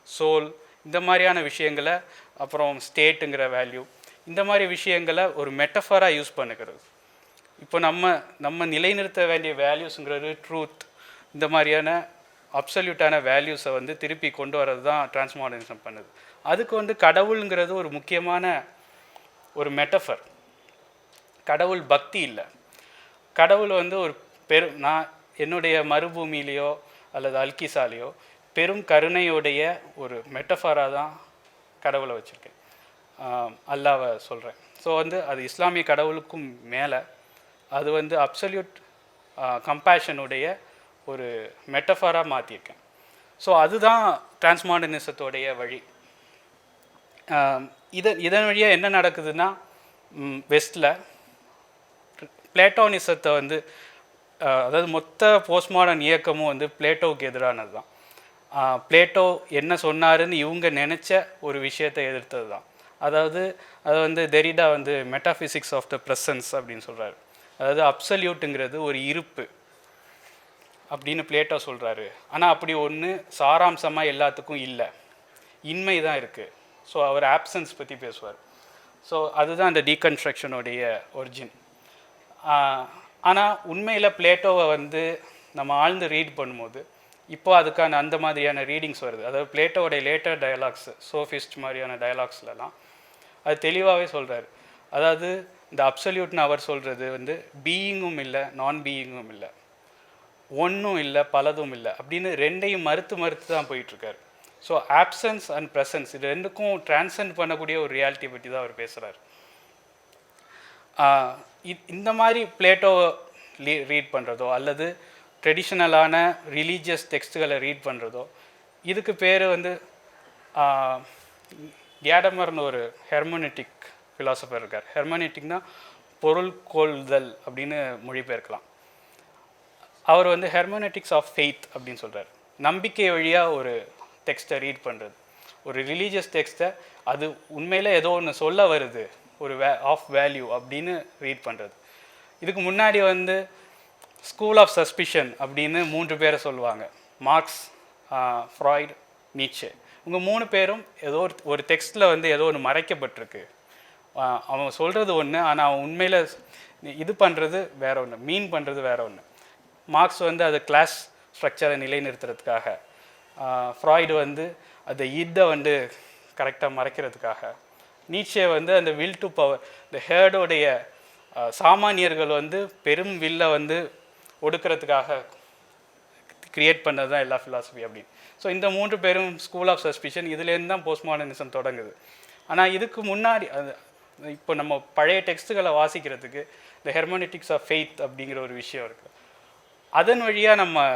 S2: சோல் இந்த மாதிரியான விஷயங்களை, அப்புறம் ஸ்டேட்டுங்கிற வேல்யூ, இந்த மாதிரி விஷயங்களை ஒரு மெட்டஃபராக யூஸ் பண்ணுகிறது. இப்போ நம்ம நிலைநிறுத்த வேண்டிய வேல்யூஸுங்கிறது ட்ரூத், இந்த மாதிரியான அப்சல்யூட்டான வேல்யூஸை வந்து திருப்பி கொண்டு வர்றது தான் டிரான்ஸ்மாடர்னிசம் பண்ணுது. அதுக்கு வந்து கடவுளுங்கிறது ஒரு முக்கியமான ஒரு மெட்டஃபர். கடவுள் பக்தி இல்லை, கடவுள் வந்து ஒரு நான் என்னுடைய மறுபூமியிலையோ அல்லது அல்கிசாலேயோ பெரும் கருணையோடைய ஒரு மெட்டஃபராக தான் கடவுளை வச்சுருக்கேன், அல்லாவை சொல்கிறேன். ஸோ வந்து அது இஸ்லாமிய கடவுளுக்கும் மேலே அது வந்து அப்சல்யூட் கம்பேஷனுடைய ஒரு மெட்டஃபராக மாற்றியிருக்கேன். ஸோ அதுதான் டிரான்ஸ்மாடர்னிசத்தோடைய வழி. இதன் வழியாக என்ன நடக்குதுன்னா, வெஸ்டில் பிளேட்டோனிசத்தை வந்து அதாவது மொத்த போஸ்ட் மாடர்ன் இயக்கமும் வந்து பிளேட்டோவுக்கு எதிரானது தான். பிளேட்டோ என்ன சொன்னாருன்னு இவங்க நினச்ச ஒரு விஷயத்தை எதிர்த்தது தான். அதாவது அது வந்து டெரிடா வந்து மெட்டாஃபிசிக்ஸ் ஆஃப் த ப்ரெசன்ஸ் அப்படின்னு சொல்கிறாரு. அதாவது அப்சல்யூட்டுங்கிறது ஒரு இருப்பு அப்படின்னு பிளேட்டோ சொல்கிறாரு. ஆனால் அப்படி ஒன்று சாராம்சமாக எல்லாத்துக்கும் இல்லை, இன்மை தான் இருக்குது. ஸோ அவர் ஆப்சன்ஸ் பற்றி பேசுவார். ஸோ அதுதான் அந்த டீகன்ஸ்ட்ரக்ஷனுடைய ஒரிஜின். ஆனால் உண்மையில் பிளேட்டோவை வந்து நம்ம ஆழ்ந்து ரீட் பண்ணும்போது இப்போ அதுக்கான அந்த மாதிரியான ரீடிங்ஸ் வருது. அதாவது பிளேட்டோடைய லேட்டர் டயலாக்ஸ், சோஃபிஸ்ட் மாதிரியான டயலாக்ஸ்லலாம் அது தெளிவாகவே சொல்கிறார். அதாவது இந்த அப்சல்யூட்னு அவர் சொல்கிறது வந்து பீயிங்கும் இல்லை, நான் பீயிங்கும் இல்லை, ஒன்றும் இல்லை, பலதும் இல்லை அப்படின்னு ரெண்டையும் மறுத்து தான் போயிட்டுருக்காரு. ஸோ ஆப்சன்ஸ் அண்ட் ப்ரெசன்ஸ் இது ரெண்டுக்கும் டிரான்சென்ட் பண்ணக்கூடிய ஒரு ரியாலிட்டி பற்றி தான் அவர் பேசுகிறார். இந்த மாதிரி பிளேட்டோவை ரீட் பண்ணுறதோ அல்லது ட்ரெடிஷ்னலான ரிலீஜியஸ் டெக்ஸ்ட்டுகளை ரீட் பண்ணுறதோ, இதுக்கு பேர் வந்து கேடமர்னு ஒரு ஹெர்மோனெட்டிக் ஃபிலாசபர் இருக்கார். ஹெர்மோனெட்டிக்னா பொருள் கொள்தல் அப்படின்னு மொழிபெயர்க்கலாம். அவர் வந்து ஹெர்மோனெட்டிக்ஸ் ஆஃப் ஃபெய்த் அப்படின்னு சொல்கிறார். நம்பிக்கை வழியாக ஒரு டெக்ஸ்ட்டை ரீட் பண்ணுறது, ஒரு ரிலீஜியஸ் டெக்ஸ்ட்டை அது உண்மையில் ஏதோ ஒன்று சொல்ல வருது, ஒரு ஆஃப் வேல்யூ அப்படின்னு ரீட் பண்ணுறது. இதுக்கு முன்னாடி வந்து ஸ்கூல் ஆஃப் சஸ்பிஷன் அப்படின்னு 3 பேரை சொல்லுவாங்க. Marx, Freud, Nietzsche. இவங்க 3 பேரும் ஏதோ ஒரு டெக்ஸ்ட்டில் வந்து ஏதோ ஒன்று மறைக்கப்பட்டிருக்கு, அவன் சொல்கிறது ஒன்று ஆனால் அவன் உண்மையில் இது பண்ணுறது வேற ஒன்று, மீன் பண்ணுறது வேற ஒன்று. மார்க்ஸ் வந்து அதை கிளாஸ் ஸ்ட்ரக்சரை நிலைநிறுத்துறதுக்காக, ஃப்ராய்டு வந்து அந்த இதை வந்து கரெக்டாக மறைக்கிறதுக்காக, நீட்சே வந்து அந்த வில் டு பவர், இந்த ஹேர்டோடைய சாமானியர்கள் வந்து பெரும் வில்லை வந்து ஒடுக்கிறதுக்காக கிரியேட் பண்ணது தான் எல்லா ஃபிலாசபி அப்படின்னு. ஸோ இந்த 3 பேரும் ஸ்கூல் ஆஃப் சஸ்பிஷன், இதுலேருந்து தான் போஸ்ட் மாடர்னிசம் தொடங்குது. ஆனால் இதுக்கு முன்னாடி அது இப்போ நம்ம பழைய டெக்ஸ்ட்டுகளை வாசிக்கிறதுக்கு இந்த ஹெர்மோனெட்டிக்ஸ் ஆஃப் ஃபெய்த் அப்படிங்கிற ஒரு விஷயம் இருக்குது. அதன் வழியாக நம்ம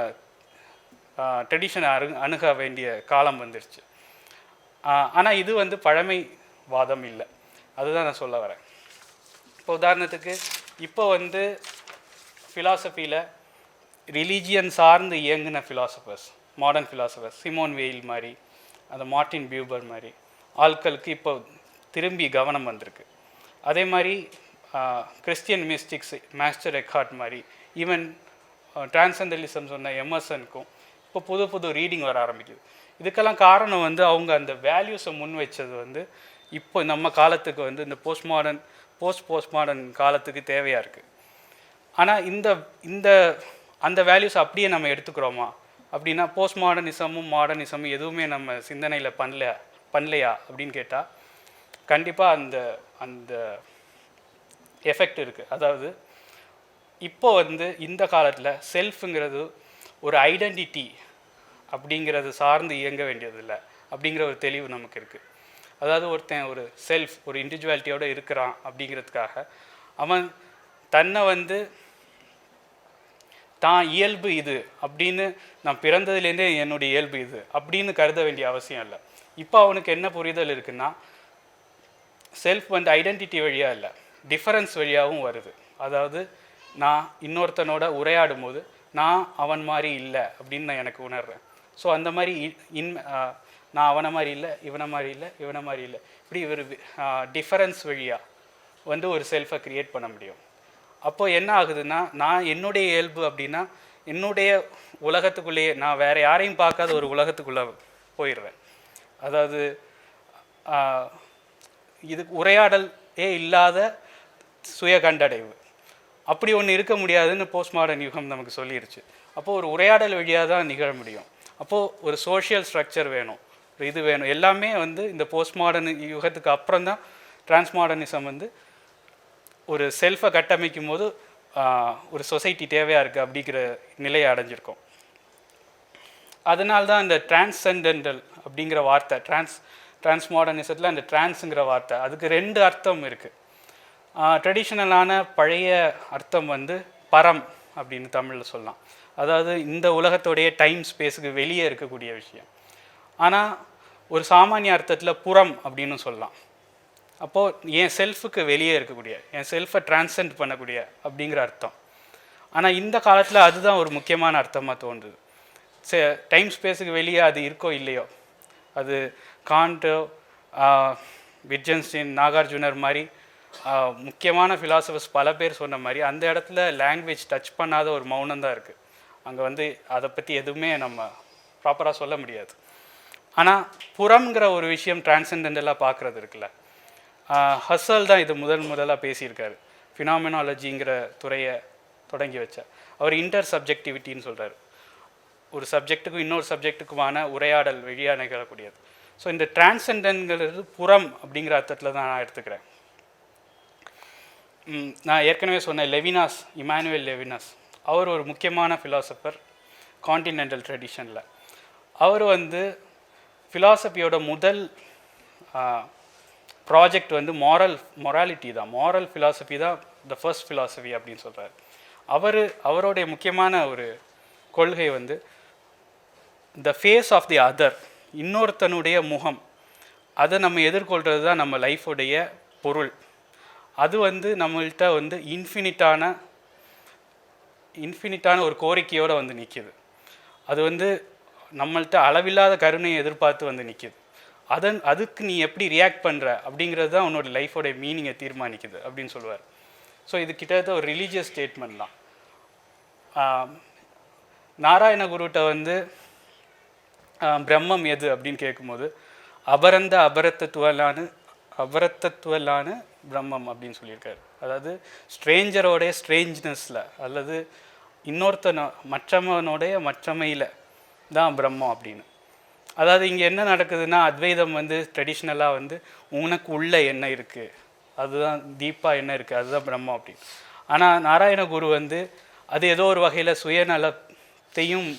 S2: ட்ரெடிஷனை அணுக வேண்டிய காலம் வந்துருச்சு. ஆனால் இது வந்து பழமைவாதம் இல்லை, அதுதான் நான் சொல்ல வரேன். இப்போ உதாரணத்துக்கு இப்போ வந்து ஃபிலாசபியில் ரிலீஜியன் சார்ந்து இயங்கின ஃபிலாசபர்ஸ், மாடர்ன் ஃபிலாசபர்ஸ், சிமோன் வெயில் மாதிரி, அந்த மார்ட்டின் பியூபர் மாதிரி ஆட்களுக்கு இப்போ திரும்பி கவனம் வந்திருக்கு. அதே மாதிரி கிறிஸ்டியன் மிஸ்டிக்ஸ், மாஸ்டர் எக்ஹார்ட் மாதிரி, ஈவன் டிரான்செண்டலிசம் சொன்ன எமர்சனுக்கும் இப்போ புது ரீடிங் வர ஆரம்பிக்குது. இதுக்கெல்லாம் காரணம் வந்து அவங்க அந்த வேல்யூஸை முன் வச்சது வந்து இப்போ நம்ம காலத்துக்கு வந்து இந்த போஸ்ட் மாடர்ன் காலத்துக்கு தேவையாக இருக்குது. ஆனால் இந்த அந்த வேல்யூஸ் அப்படியே நம்ம எடுத்துக்கிறோமா அப்படின்னா, போஸ்ட் மாடர்னிசமும் எதுவுமே நம்ம சிந்தனையில் பண்ணலையா அப்படின்னு கேட்டால் கண்டிப்பாக அந்த எஃபெக்ட் இருக்குது. அதாவது இப்போ வந்து இந்த காலத்தில் செல்ஃபுங்கிறது ஒரு ஐடென்டிட்டி அப்படிங்கிறது சார்ந்து இயங்க வேண்டியதில்லை அப்படிங்கிற ஒரு தெளிவு நமக்கு இருக்குது. அதாவது ஒருத்தன் ஒரு செல்ஃப், ஒரு இண்டிவிஜுவாலிட்டியோடு இருக்கிறான் அப்படிங்கிறதுக்காக அவன் தன்னை வந்து தான் இயல்பு இது அப்படின்னு, நான் பிறந்ததுலேருந்தே என்னுடைய இயல்பு இது அப்படின்னு கருத வேண்டிய அவசியம் இல்லை. இப்போ அவனுக்கு என்ன புரிதல் இருக்குன்னா, செல்ஃப் வந்து ஐடென்டிட்டி வழியாக இல்லை, டிஃபரன்ஸ் வழியாகவும் வருது. அதாவது நான் இன்னொருத்தனோட உரையாடும் போது நான் அவன் மாதிரி இல்லை அப்படின்னு நான் எனக்கு உணர்றேன். ஸோ அந்த மாதிரி நான் அவனை மாதிரி இல்லை, இவனை மாதிரி இல்லை, இவனை மாதிரி இல்லை, இப்படி ஒரு டிஃபரன்ஸ் வழியாக வந்து ஒரு செல்ஃபை க்ரியேட் பண்ண முடியும். அப்போது என்ன ஆகுதுன்னா, நான் என்னுடைய இயல்பு அப்படின்னா என்னுடைய உலகத்துக்குள்ளேயே, நான் வேறு யாரையும் பார்க்காத ஒரு உலகத்துக்குள்ளே போயிடுறேன். அதாவது இதுக்கு உரையாடலே இல்லாத சுய கண்டடைவு, அப்படி ஒன்று இருக்க முடியாதுன்னு போஸ்ட் மாடர்ன் யுகம் நமக்கு சொல்லிடுச்சு. அப்போது ஒரு உரையாடல் வழியாக தான் நிகழ முடியும். அப்போது ஒரு சோஷியல் ஸ்ட்ரக்சர் வேணும், இது வேணும். எல்லாமே வந்து இந்த போஸ்ட் மாடர்ன் யுகத்துக்கு அப்புறம் தான் டிரான்ஸ்மாடர்னிசம் வந்து ஒரு செல்ஃபை கட்டமைக்கும் போது ஒரு சொசைட்டி தேவையாக இருக்குது அப்படிங்கிற நிலையை அடைஞ்சிருக்கோம். அதனால்தான் இந்த டிரான்சென்டென்டல் அப்படிங்கிற வார்த்தை, டிரான்ஸ்மாடர்னிசத்தில் அந்த டிரான்ஸுங்கிற வார்த்தை, அதுக்கு 2 அர்த்தம் இருக்குது. ட்ரெடிஷ்னலான பழைய அர்த்தம் வந்து பரம் அப்படின்னு தமிழில் சொல்லலாம். அதாவது இந்த உலகத்தோடைய டைம் ஸ்பேஸுக்கு வெளியே இருக்கக்கூடிய விஷயம். ஆனால் ஒரு சாமானிய அர்த்தத்தில் புறம் அப்படின்னு சொல்லலாம். அப்போது என் செல்ஃபுக்கு வெளியே இருக்கக்கூடிய, என் செல்ஃபை டிரான்சென்ட் பண்ணக்கூடிய அப்படிங்கிற அர்த்தம். ஆனால் இந்த காலத்தில் அதுதான் ஒரு முக்கியமான அர்த்தமாக தோன்றுது. டைம் ஸ்பேஸுக்கு வெளியே அது இருக்கோ இல்லையோ, அது காண்டோ, விட்ஜன்ஸ்டைன், நாகார்ஜுனர் மாதிரி முக்கியமான ஃபிலாசபர்ஸ் பல பேர் சொன்ன மாதிரி அந்த இடத்துல லாங்குவேஜ் டச் பண்ணாத ஒரு மௌனம் தான் இருக்குது. அங்கே வந்து அதை பற்றி எதுவுமே நம்ம ப்ராப்பராக சொல்ல முடியாது. ஆனால் புறம்ங்கிற ஒரு விஷயம் டிரான்சென்டென்டலாக பார்க்குறது இருக்குல்ல, ஹஸ்ஸல் தான் இது முதலாக பேசியிருக்காரு. ஃபினாமினாலஜிங்கிற துறையை தொடங்கி வச்சார். அவர் இன்டர் சப்ஜெக்டிவிட்டின்னு சொல்கிறார். ஒரு சப்ஜெக்ட்டுக்கும் இன்னொரு சப்ஜெக்ட்டுக்குமான உரையாடல் வழியாக நிகழக்கூடியது. ஸோ இந்த டிரான்சென்டென்ட்ங்கிறது புறம் அப்படிங்கிற அர்த்தத்தில் தான் நான் எடுத்துக்கிறேன். நான் ஏற்கனவே சொன்ன லெவினாஸ், இமானுவேல் லெவினாஸ், அவர் ஒரு முக்கியமான ஃபிலாசபர் கான்டினென்டல் ட்ரெடிஷனில். அவர் வந்து ஃபிலாசபியோட முதல் ப்ராஜெக்ட் வந்து மொராலிட்டி தான், மாரல் ஃபிலாசபி தான் த ஃபர்ஸ்ட் ஃபிலாசபி அப்படின்னு சொல்கிறார். அவருடைய முக்கியமான ஒரு கொள்கை வந்து the face of the other, இன்னொருத்தனுடைய முகம், அதை நம்ம எதிர்கொள்கிறது தான் நம்ம லைஃபுடைய பொருள். அது வந்து நம்மள்கிட்ட வந்து இன்ஃபினிட்டான ஒரு கோரிக்கையோடு வந்து நிற்கிது. அது வந்து நம்மள்கிட்ட அளவில்லாத கருணையை எதிர்பார்த்து வந்து நிற்கிது. அதுக்கு நீ எப்படி ரியாக்ட் பண்ணுற அப்படிங்கிறது தான் உன்னோட லைஃபோடைய மீனிங்கை தீர்மானிக்குது அப்படின்னு சொல்லுவார். ஸோ இது கிட்டத்தட்ட ஒரு ரிலீஜியஸ் ஸ்டேட்மெண்ட் தான். நாராயண குருட்ட வந்து பிரம்மம் எது அப்படின்னு கேட்கும்போது அபரத்தத்துவலான பிரம்மம் அப்படின்னு சொல்லியிருக்காரு. அதாவது ஸ்ட்ரேஞ்சரோடைய ஸ்ட்ரேஞ்ச்னஸில் அல்லது மற்றவனுடைய மற்றமையில் தான் பிரம்மம் அப்படின்னு. அதாவது இங்கே என்ன நடக்குதுன்னா, அத்வைதம் வந்து ட்ரெடிஷ்னலாக வந்து உனக்கு உள்ள என்ன இருக்குது, அதுதான் தீப்பாக என்ன இருக்குது, அதுதான் பிரம்மம் அப்படின்னு. ஆனால் நாராயண குரு வந்து அது ஏதோ ஒரு வகையில் சுயநலத்தையும்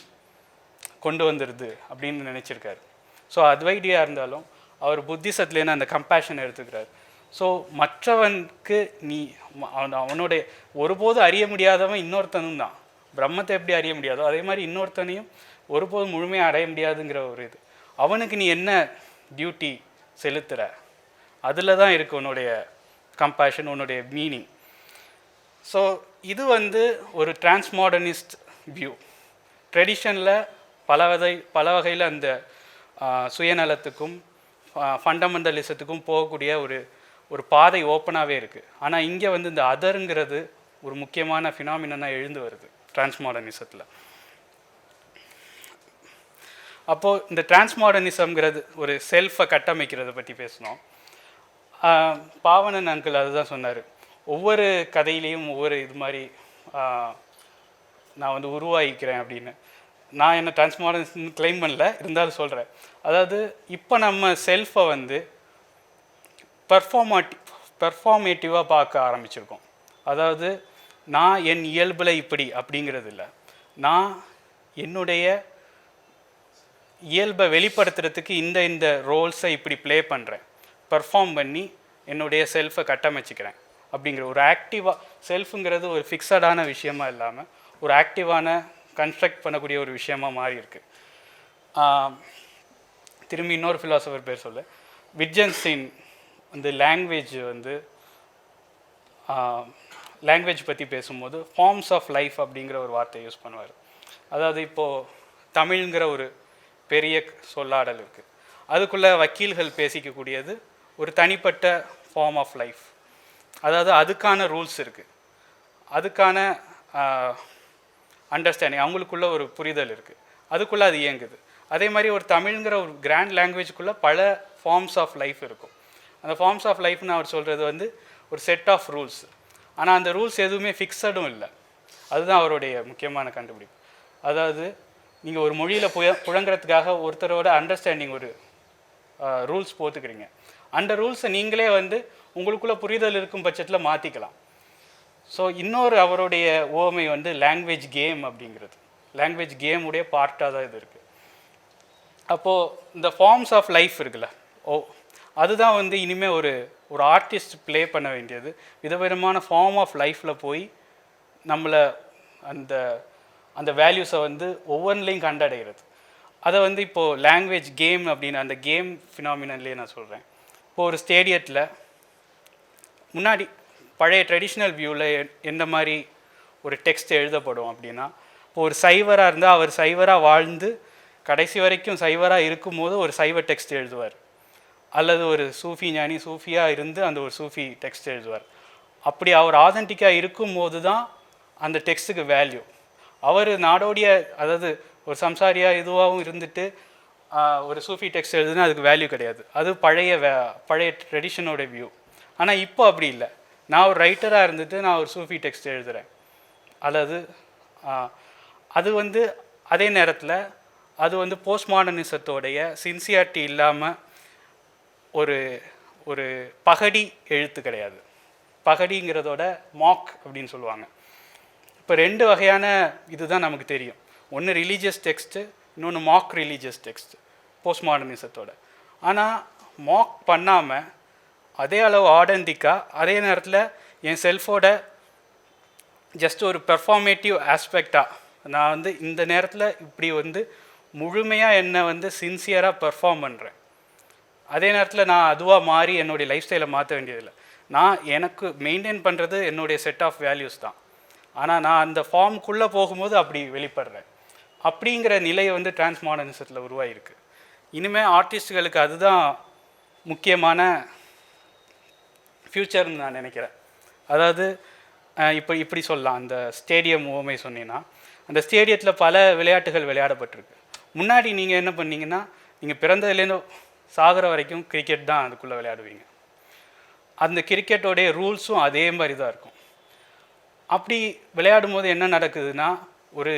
S2: கொண்டு வந்துடுது அப்படின்னு நினச்சிருக்காரு. ஸோ அத்வைடியாக இருந்தாலும் அவர் புத்திசத்துலேருந்து அந்த கம்பேஷன் எடுத்துக்கிறார். ஸோ மற்றவனுக்கு அவனுடைய ஒருபோதும் அறிய முடியாதவன் இன்னொருத்தனும் தான். பிரம்மத்தை எப்படி அறிய முடியாதோ அதே மாதிரி இன்னொருத்தனையும் ஒருபோதும் முழுமையாக அடைய முடியாதுங்கிற ஒரு இது. அவனுக்கு நீ என்ன டியூட்டி செலுத்துகிற, அதில் தான் இருக்குது உன்னுடைய கம்பேஷன், உன்னுடைய மீனிங். ஸோ இது வந்து ஒரு டிரான்ஸ்மாடர்னிஸ்ட் வியூ. ட்ரெடிஷனில் பல வகையில் அந்த சுயநலத்துக்கும் ஃபண்டமெண்டலிசத்துக்கும் போகக்கூடிய ஒரு பாதை ஓப்பனாகவே இருக்குது. ஆனால் இங்கே வந்து இந்த அதருங்கிறது ஒரு முக்கியமான ஃபினாமினாக எழுந்து வருது டிரான்ஸ்மாடர்னிசத்தில். அப்போது இந்த டிரான்ஸ்மாடர்னிசம்ங்கிறது ஒரு செல்ஃபை கட்டமைக்கிறத பற்றி பேசணும். பாவனன் அங்கிள் அதுதான் சொன்னார். ஒவ்வொரு கதையிலையும் ஒவ்வொரு இது மாதிரி நான் வந்து உருவாகிக்கிறேன் அப்படின்னு. நான் என்ன டிரான்ஸ்மாடர்னிசம் கிளைம் பண்ணல, இருந்தாலும் சொல்கிறேன். அதாவது இப்போ நம்ம செல்ஃபை வந்து பெர்ஃபார்மேட்டிவாக பார்க்க ஆரம்பிச்சிருக்கோம். அதாவது நான் என் இயல்பில் இப்படி அப்படிங்கிறது இல்லை, நான் என்னுடைய இயல்பை வெளிப்படுத்துறதுக்கு இந்த ரோல்ஸை இப்படி ப்ளே பண்ணுறேன், பெர்ஃபார்ம் பண்ணி என்னுடைய செல்ஃபை கட்டமைச்சிக்கிறேன் அப்படிங்கிற ஒரு ஆக்டிவாக. செல்ஃபுங்கிறது ஒரு ஃபிக்ஸடான விஷயமா இல்லாமல் ஒரு ஆக்டிவான கன்ஸ்ட்ரக்ட் பண்ணக்கூடிய ஒரு விஷயமாக மாறி இருக்கு. திரும்பி இன்னொரு ஃபிலாசபர் பேர் சொல்ல, விட்ஜன்ஸ்டைன் வந்து லாங்குவேஜ் பற்றி பேசும்போது ஃபார்ம்ஸ் ஆஃப் லைஃப் அப்படிங்கிற ஒரு வார்த்தையை யூஸ் பண்ணுவார். அதாவது இப்போது தமிழ்ங்கிற ஒரு பெரிய சொல்லாடல் இருக்குது, அதுக்குள்ளே வக்கீல்கள் பேசிக்கக்கூடியது ஒரு தனிப்பட்ட ஃபார்ம் ஆஃப் லைஃப். அதாவது அதுக்கான ரூல்ஸ் இருக்குது, அதுக்கான அண்டர்ஸ்டாண்டிங், அவங்களுக்குள்ள ஒரு புரிதல் இருக்குது, அதுக்குள்ளே அது இயங்குது. அதே மாதிரி ஒரு தமிழ்ங்கிற ஒரு கிராண்ட் லாங்குவேஜுக்குள்ளே பல ஃபார்ம்ஸ் ஆஃப் லைஃப் இருக்கும். அந்த ஃபார்ம்ஸ் ஆஃப் லைஃப்னு அவர் சொல்கிறது வந்து ஒரு செட் ஆஃப் ரூல்ஸ். ஆனால் அந்த ரூல்ஸ் எதுவுமே ஃபிக்ஸடும் இல்லை. அதுதான் அவருடைய முக்கியமான கண்டுபிடிப்பு. அதாவது நீங்கள் ஒரு மொழியில் புழங்குறதுக்காக ஒருத்தரோட அண்டர்ஸ்டாண்டிங் ஒரு ரூல்ஸ் போட்டுக்கிறீங்க, அந்த ரூல்ஸை நீங்களே வந்து உங்களுக்குள்ளே புரிதல் இருக்கும் பட்சத்தில் மாற்றிக்கலாம். ஸோ இன்னொரு அவருடைய ஓமை வந்து லாங்குவேஜ் கேம் அப்படிங்கிறது. லாங்குவேஜ் கேமுடைய பார்ட்டாக தான் இது இருக்குது. அப்போது இந்த ஃபார்ம்ஸ் ஆஃப் லைஃப் இருக்குல்ல, அதுதான் வந்து இனிமேல் ஒரு ஒரு ஆர்டிஸ்ட் ப்ளே பண்ண வேண்டியது. விதவிதமான ஃபார்ம் ஆஃப் லைஃப்பில் போய் நம்மளை அந்த அந்த வேல்யூஸை வந்து ஒவ்வொன்றிலையும் கண்டடைகிறது. அதை வந்து இப்போது லாங்குவேஜ் கேம் அப்படின்னு அந்த கேம் ஃபினாமினன்லேயே நான் சொல்கிறேன். இப்போது ஒரு ஸ்டேடியத்தில் முன்னாடி பழைய ட்ரெடிஷ்னல் வியூவில் எந்த மாதிரி ஒரு டெக்ஸ்ட் எழுதப்படும் அப்படின்னா, இப்போ ஒரு சைவராக இருந்தால் அவர் சைவராக வாழ்ந்து கடைசி வரைக்கும் சைவராக இருக்கும்போது ஒரு சைவ டெக்ஸ்ட் எழுதுவார். அல்லது ஒரு சூஃபி ஞானி சூஃபியாக இருந்து அந்த ஒரு சூஃபி டெக்ஸ்ட் எழுதுவார். அப்படி அவர் ஆதென்டிக்காக இருக்கும்போது தான் அந்த டெக்ஸ்ட்டுக்கு வேல்யூ. அவர் நாடோடிய, அதாவது ஒரு சம்சாரியாக இதுவாகவும் இருந்துட்டு ஒரு சூஃபி டெக்ஸ்ட் எழுதுனா அதுக்கு வேல்யூ கிடையாது. அது பழைய ட்ரெடிஷனோட வியூ. ஆனால் இப்போ அப்படி இல்லை. நான் ஒரு ரைட்டராக இருந்துட்டு நான் ஒரு சூஃபி டெக்ஸ்ட் எழுதுகிறேன். அதாவது அது வந்து அதே நேரத்தில் அது வந்து போஸ்ட் மாடர்னிசத்தோடைய சின்சியாரிட்டி இல்லாமல் ஒரு ஒரு பகடி எழுத்து கிடையாது. பகடிங்கிறதோட மாக் அப்படின்னு சொல்லுவாங்க. இப்போ 2 வகையான இதுதான் நமக்கு தெரியும். ஒன்று ரிலீஜியஸ் டெக்ஸ்ட்டு, இன்னொன்று மாக் ரிலீஜியஸ் டெக்ஸ்ட்டு போஸ்ட் மாடர்னிசத்தோட. ஆனால் மாக் பண்ணாமல் அதே அளவு ஆடென்டிக்காக அதே நேரத்தில் என் செல்ஃபோட ஜஸ்ட் ஒரு பெர்ஃபார்மேட்டிவ் ஆஸ்பெக்டாக நான் வந்து இந்த நேரத்தில் இப்படி வந்து முழுமையாக என்னை வந்து சின்சியராக பெர்ஃபார்ம் பண்ணுறேன். அதே நேரத்தில் நான் அதுவாக மாறி என்னுடைய லைஃப் ஸ்டைலை மாற்ற வேண்டியதில்லை. நான் எனக்கு மெயின்டைன் பண்ணுறது என்னுடைய செட் ஆஃப் வேல்யூஸ் தான். ஆனால் நான் அந்த ஃபார்முக்குள்ளே போகும்போது அப்படி வெளிப்படுறேன். அப்படிங்கிற நிலை வந்து டிரான்ஸ்மாடர்னிசத்தில் உருவாகிருக்கு. இனிமேல் ஆர்டிஸ்ட்டுகளுக்கு அதுதான் முக்கியமான ஃப்யூச்சர்னு நான் நினைக்கிறேன். அதாவது இப்போ இப்படி சொல்லலாம், அந்த ஸ்டேடியம் ஓமை சொன்னீங்கன்னா, அந்த ஸ்டேடியத்தில் பல விளையாட்டுகள் விளையாடப்பட்டிருக்கு. முன்னாடி நீங்கள் என்ன பண்ணீங்கன்னா, நீங்கள் பிறந்ததுலேருந்து சாகிற வரைக்கும் கிரிக்கெட் தான் அதுக்குள்ளே விளையாடுவீங்க. அந்த கிரிக்கெட்டோடைய ரூல்ஸும் அதே மாதிரி தான் இருக்கும். அப்படி விளையாடும் போது என்ன நடக்குதுன்னா, ஒரு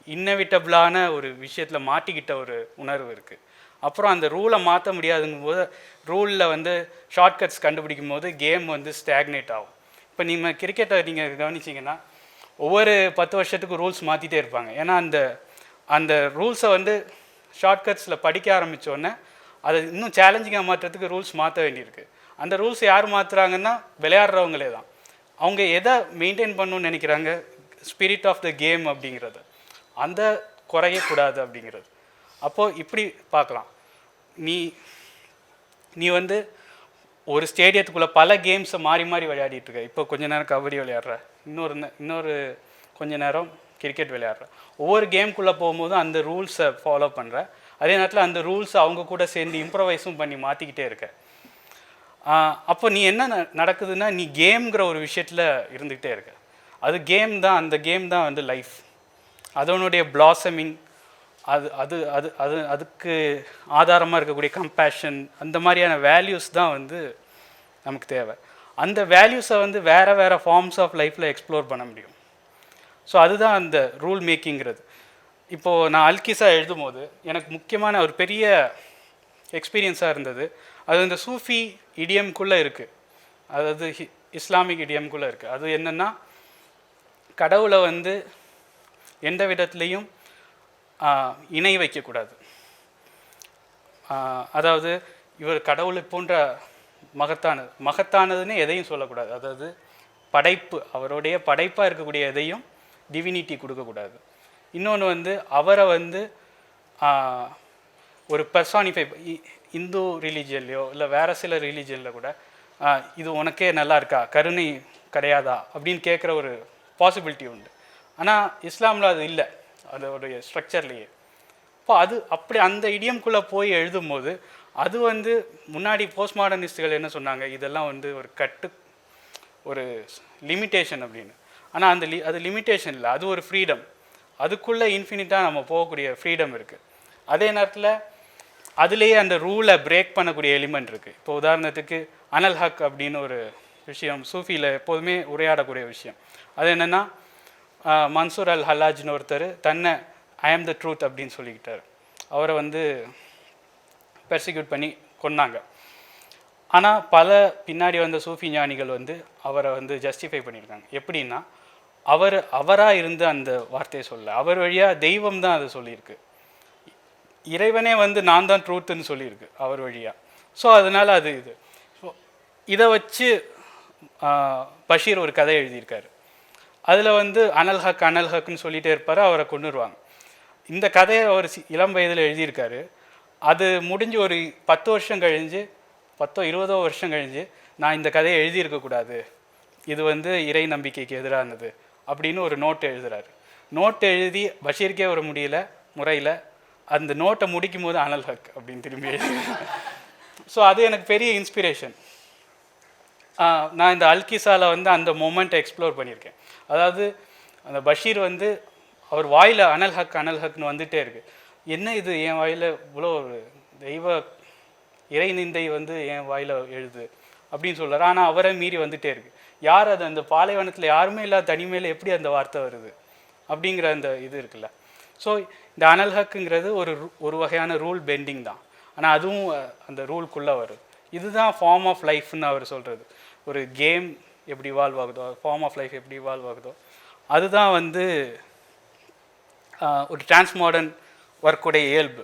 S2: இன்னெவிட்டபிளான ஒரு விஷயத்தில் மாட்டிக்கிட்ட ஒரு உணர்வு இருக்குது. அப்புறம் அந்த ரூலை மாற்ற முடியாதுங்கும் போது ரூலில் வந்து ஷார்ட்கட்ஸ் கண்டுபிடிக்கும் போது கேம் வந்து ஸ்டாக்னேட் ஆகும். இப்போ நீங்கள் கிரிக்கெட்டை நீங்கள் கவனிச்சிங்கன்னா ஒவ்வொரு 10 வருஷத்துக்கு ரூல்ஸ் மாற்றிட்டே இருப்பாங்க. ஏன்னா அந்த அந்த ரூல்ஸை வந்து ஷார்ட்கட்ஸில் படிக்க ஆரம்பித்தோடனே அதை இன்னும் சேலஞ்சிங்காக மாற்றுறதுக்கு ரூல்ஸ் மாற்ற வேண்டியிருக்கு. அந்த ரூல்ஸ் யார் மாற்றுறாங்கன்னா விளையாடுறவங்களே தான். அவங்க எதை மெயின்டைன் பண்ணணும்னு நினைக்கிறாங்க, ஸ்பிரிட் ஆஃப் த கேம் அப்படிங்கிறது, அந்த குறையக்கூடாது அப்படிங்கிறது. அப்போது இப்படி பார்க்கலாம், நீ வந்து ஒரு ஸ்டேடியத்துக்குள்ளே பல கேம்ஸை மாறி மாறி விளையாடிட்டுருக்க. இப்போ கொஞ்ச நேரம் கபடி விளையாடுற, இன்னொரு கொஞ்ச நேரம் கிரிக்கெட் விளையாடுற. ஒவ்வொரு கேம்குள்ளே போகும்போது அந்த ரூல்ஸை ஃபாலோ பண்ணுற, அதே நேரத்தில் அந்த ரூல்ஸை அவங்க கூட சேர்ந்து இம்ப்ரவைஸும் பண்ணி மாற்றிக்கிட்டே இருக்க. அப்போ நீ என்ன நடக்குதுன்னா, நீ கேம்ங்கிற ஒரு விஷயத்தில் இருந்துக்கிட்டே இருக்க. அது கேம் தான், அந்த கேம் தான் வந்து லைஃப். அதனுடைய பிளாசமிங், அதுக்கு ஆதாரமாக இருக்கக்கூடிய கம்பேஷன், அந்த மாதிரியான வேல்யூஸ் தான் வந்து நமக்கு தேவை. அந்த வேல்யூஸை வந்து வேறு ஃபார்ம்ஸ் ஆஃப் லைஃப்பில் எக்ஸ்ப்ளோர் பண்ண முடியும். ஸோ அதுதான் அந்த ரூல் மேக்கிங்கிறது. இப்போது நான் அல்கிசா எழுதும் போது எனக்கு முக்கியமான ஒரு பெரிய எக்ஸ்பீரியன்ஸாக இருந்தது. அது இந்த சூஃபி இடியம்குள்ளே இருக்குது, அதாவது இஸ்லாமிக் இடியம்குள்ளே இருக்குது. அது என்னென்னா, கடவுளை வந்து எந்த விதத்துலேயும் இணை வைக்கக்கூடாது. அதாவது இவர் கடவுளை போன்ற மகத்தானதுன்னு எதையும் சொல்லக்கூடாது. அதாவது படைப்பு, அவருடைய படைப்பாக இருக்கக்கூடிய எதையும் டிவினிட்டி கொடுக்கக்கூடாது. இன்னொன்று வந்து அவரை வந்து ஒரு பர்சானிஃபை, இந்து ரிலீஜியன்லையோ இல்லை வேறு சில ரிலீஜியனில் கூட இது உனக்கே நல்லா இருக்கா, கருணை கிடையாதா அப்படின்னு கேட்குற ஒரு பாசிபிலிட்டி உண்டு. ஆனால் இஸ்லாமில் அது இல்லை, அதோடைய ஸ்ட்ரக்சர்லேயே. இப்போ அது அப்படி அந்த இடியம்குள்ளே போய் எழுதும்போது அது வந்து முன்னாடி போஸ்ட் மாடர்னிஸ்டுகள் என்ன சொன்னாங்க, இதெல்லாம் வந்து ஒரு லிமிட்டேஷன் அப்படின்னு. ஆனால் அது லிமிட்டேஷன் இல்லை, அது ஒரு ஃப்ரீடம். அதுக்குள்ளே இன்ஃபினிட்டாக நம்ம போகக்கூடிய ஃப்ரீடம் இருக்குது. அதே நேரத்தில் அதுலேயே அந்த ரூலை பிரேக் பண்ணக்கூடிய எலிமெண்ட் இருக்குது. இப்போ உதாரணத்துக்கு அனல் ஹக் அப்படின்னு ஒரு விஷயம் சூஃபியில் எப்போதுமே உரையாடக்கூடிய விஷயம். அது என்னென்னா, மன்சூர் அல் ஹல்லாஜ்னு ஒருத்தர் தன்னை ஐ ஆம் த ட்ரூத் அப்படின்னு சொல்லிக்கிட்டார். அவரை வந்து பெர்சிக்யூட் பண்ணி கொன்னாங்க. ஆனால் பல பின்னாடி வந்த சூஃபி ஞானிகள் வந்து அவரை வந்து ஜஸ்டிஃபை பண்ணியிருக்காங்க. எப்படின்னா, அவராக இருந்து அந்த வார்த்தையை சொல்ல, அவர் வழியாக தெய்வம் தான் அதை சொல்லியிருக்கு. இறைவனே வந்து நான் தான் ட்ரூத்துன்னு சொல்லியிருக்கு அவர் வழியாக. ஸோ அதனால் அது இது. ஸோ இதை வச்சு பஷீர் ஒரு கதை எழுதியிருக்காரு. அதில் வந்து அனல் ஹக்னு சொல்லிகிட்டே இருப்பார், அவரை கொண்டுருவாங்க. இந்த கதையை அவர் இளம் வயதில் எழுதியிருக்காரு. அது முடிஞ்சு ஒரு 10 வருஷம் கழிஞ்சு 10-20 வருஷம் கழிஞ்சு நான் இந்த கதையை எழுதியிருக்கக்கூடாது, இது வந்து இறை நம்பிக்கைக்கு எதிரானது அப்படின்னு ஒரு நோட் எழுதுகிறாரு. நோட் எழுதி பஷீருக்கே ஒரு முறையில் அந்த நோட்டை முடிக்கும் போது அனல் ஹக் அப்படின்னு திரும்பி எழுதி. ஸோ அது எனக்கு பெரிய இன்ஸ்பிரேஷன். நான் இந்த அல்கிசாவில் வந்து அந்த மொமெண்ட்டை எக்ஸ்ப்ளோர் பண்ணியிருக்கேன். அதாவது அந்த பஷீர் வந்து அவர் வாயில் அனல் ஹக்னு வந்துகிட்டே இருக்குது. என்ன இது என் வாயில் இவ்வளோ ஒரு தெய்வ இறை நிந்தை வந்து என் வாயில் எழுது அப்படின்னு சொல்கிறார். ஆனால் அவரை மீறி வந்துகிட்டே இருக்குது. யார் அது அந்த பாலைவனத்தில் யாருமே இல்லாத தனிமையில் எப்படி அந்த வார்த்தை வருது அப்படிங்கிற அந்த இது இருக்குல்ல. ஸோ இந்த அனல் ஹக்குங்கிறது ஒரு வகையான ரூல் பெண்டிங் தான். ஆனால் அதுவும் அந்த ரூல்குள்ளே வரும். இதுதான் ஃபார்ம் ஆஃப் லைஃப்னு அவர் சொல்கிறது. ஒரு கேம் எப்படி இவால்வ் ஆகுதோ, ஃபார்ம் ஆஃப் லைஃப் எப்படி இவால்வ் ஆகுதோ, அதுதான் வந்து ஒரு டிரான்ஸ்மாடர்ன் ஒர்க்குடைய இயல்பு.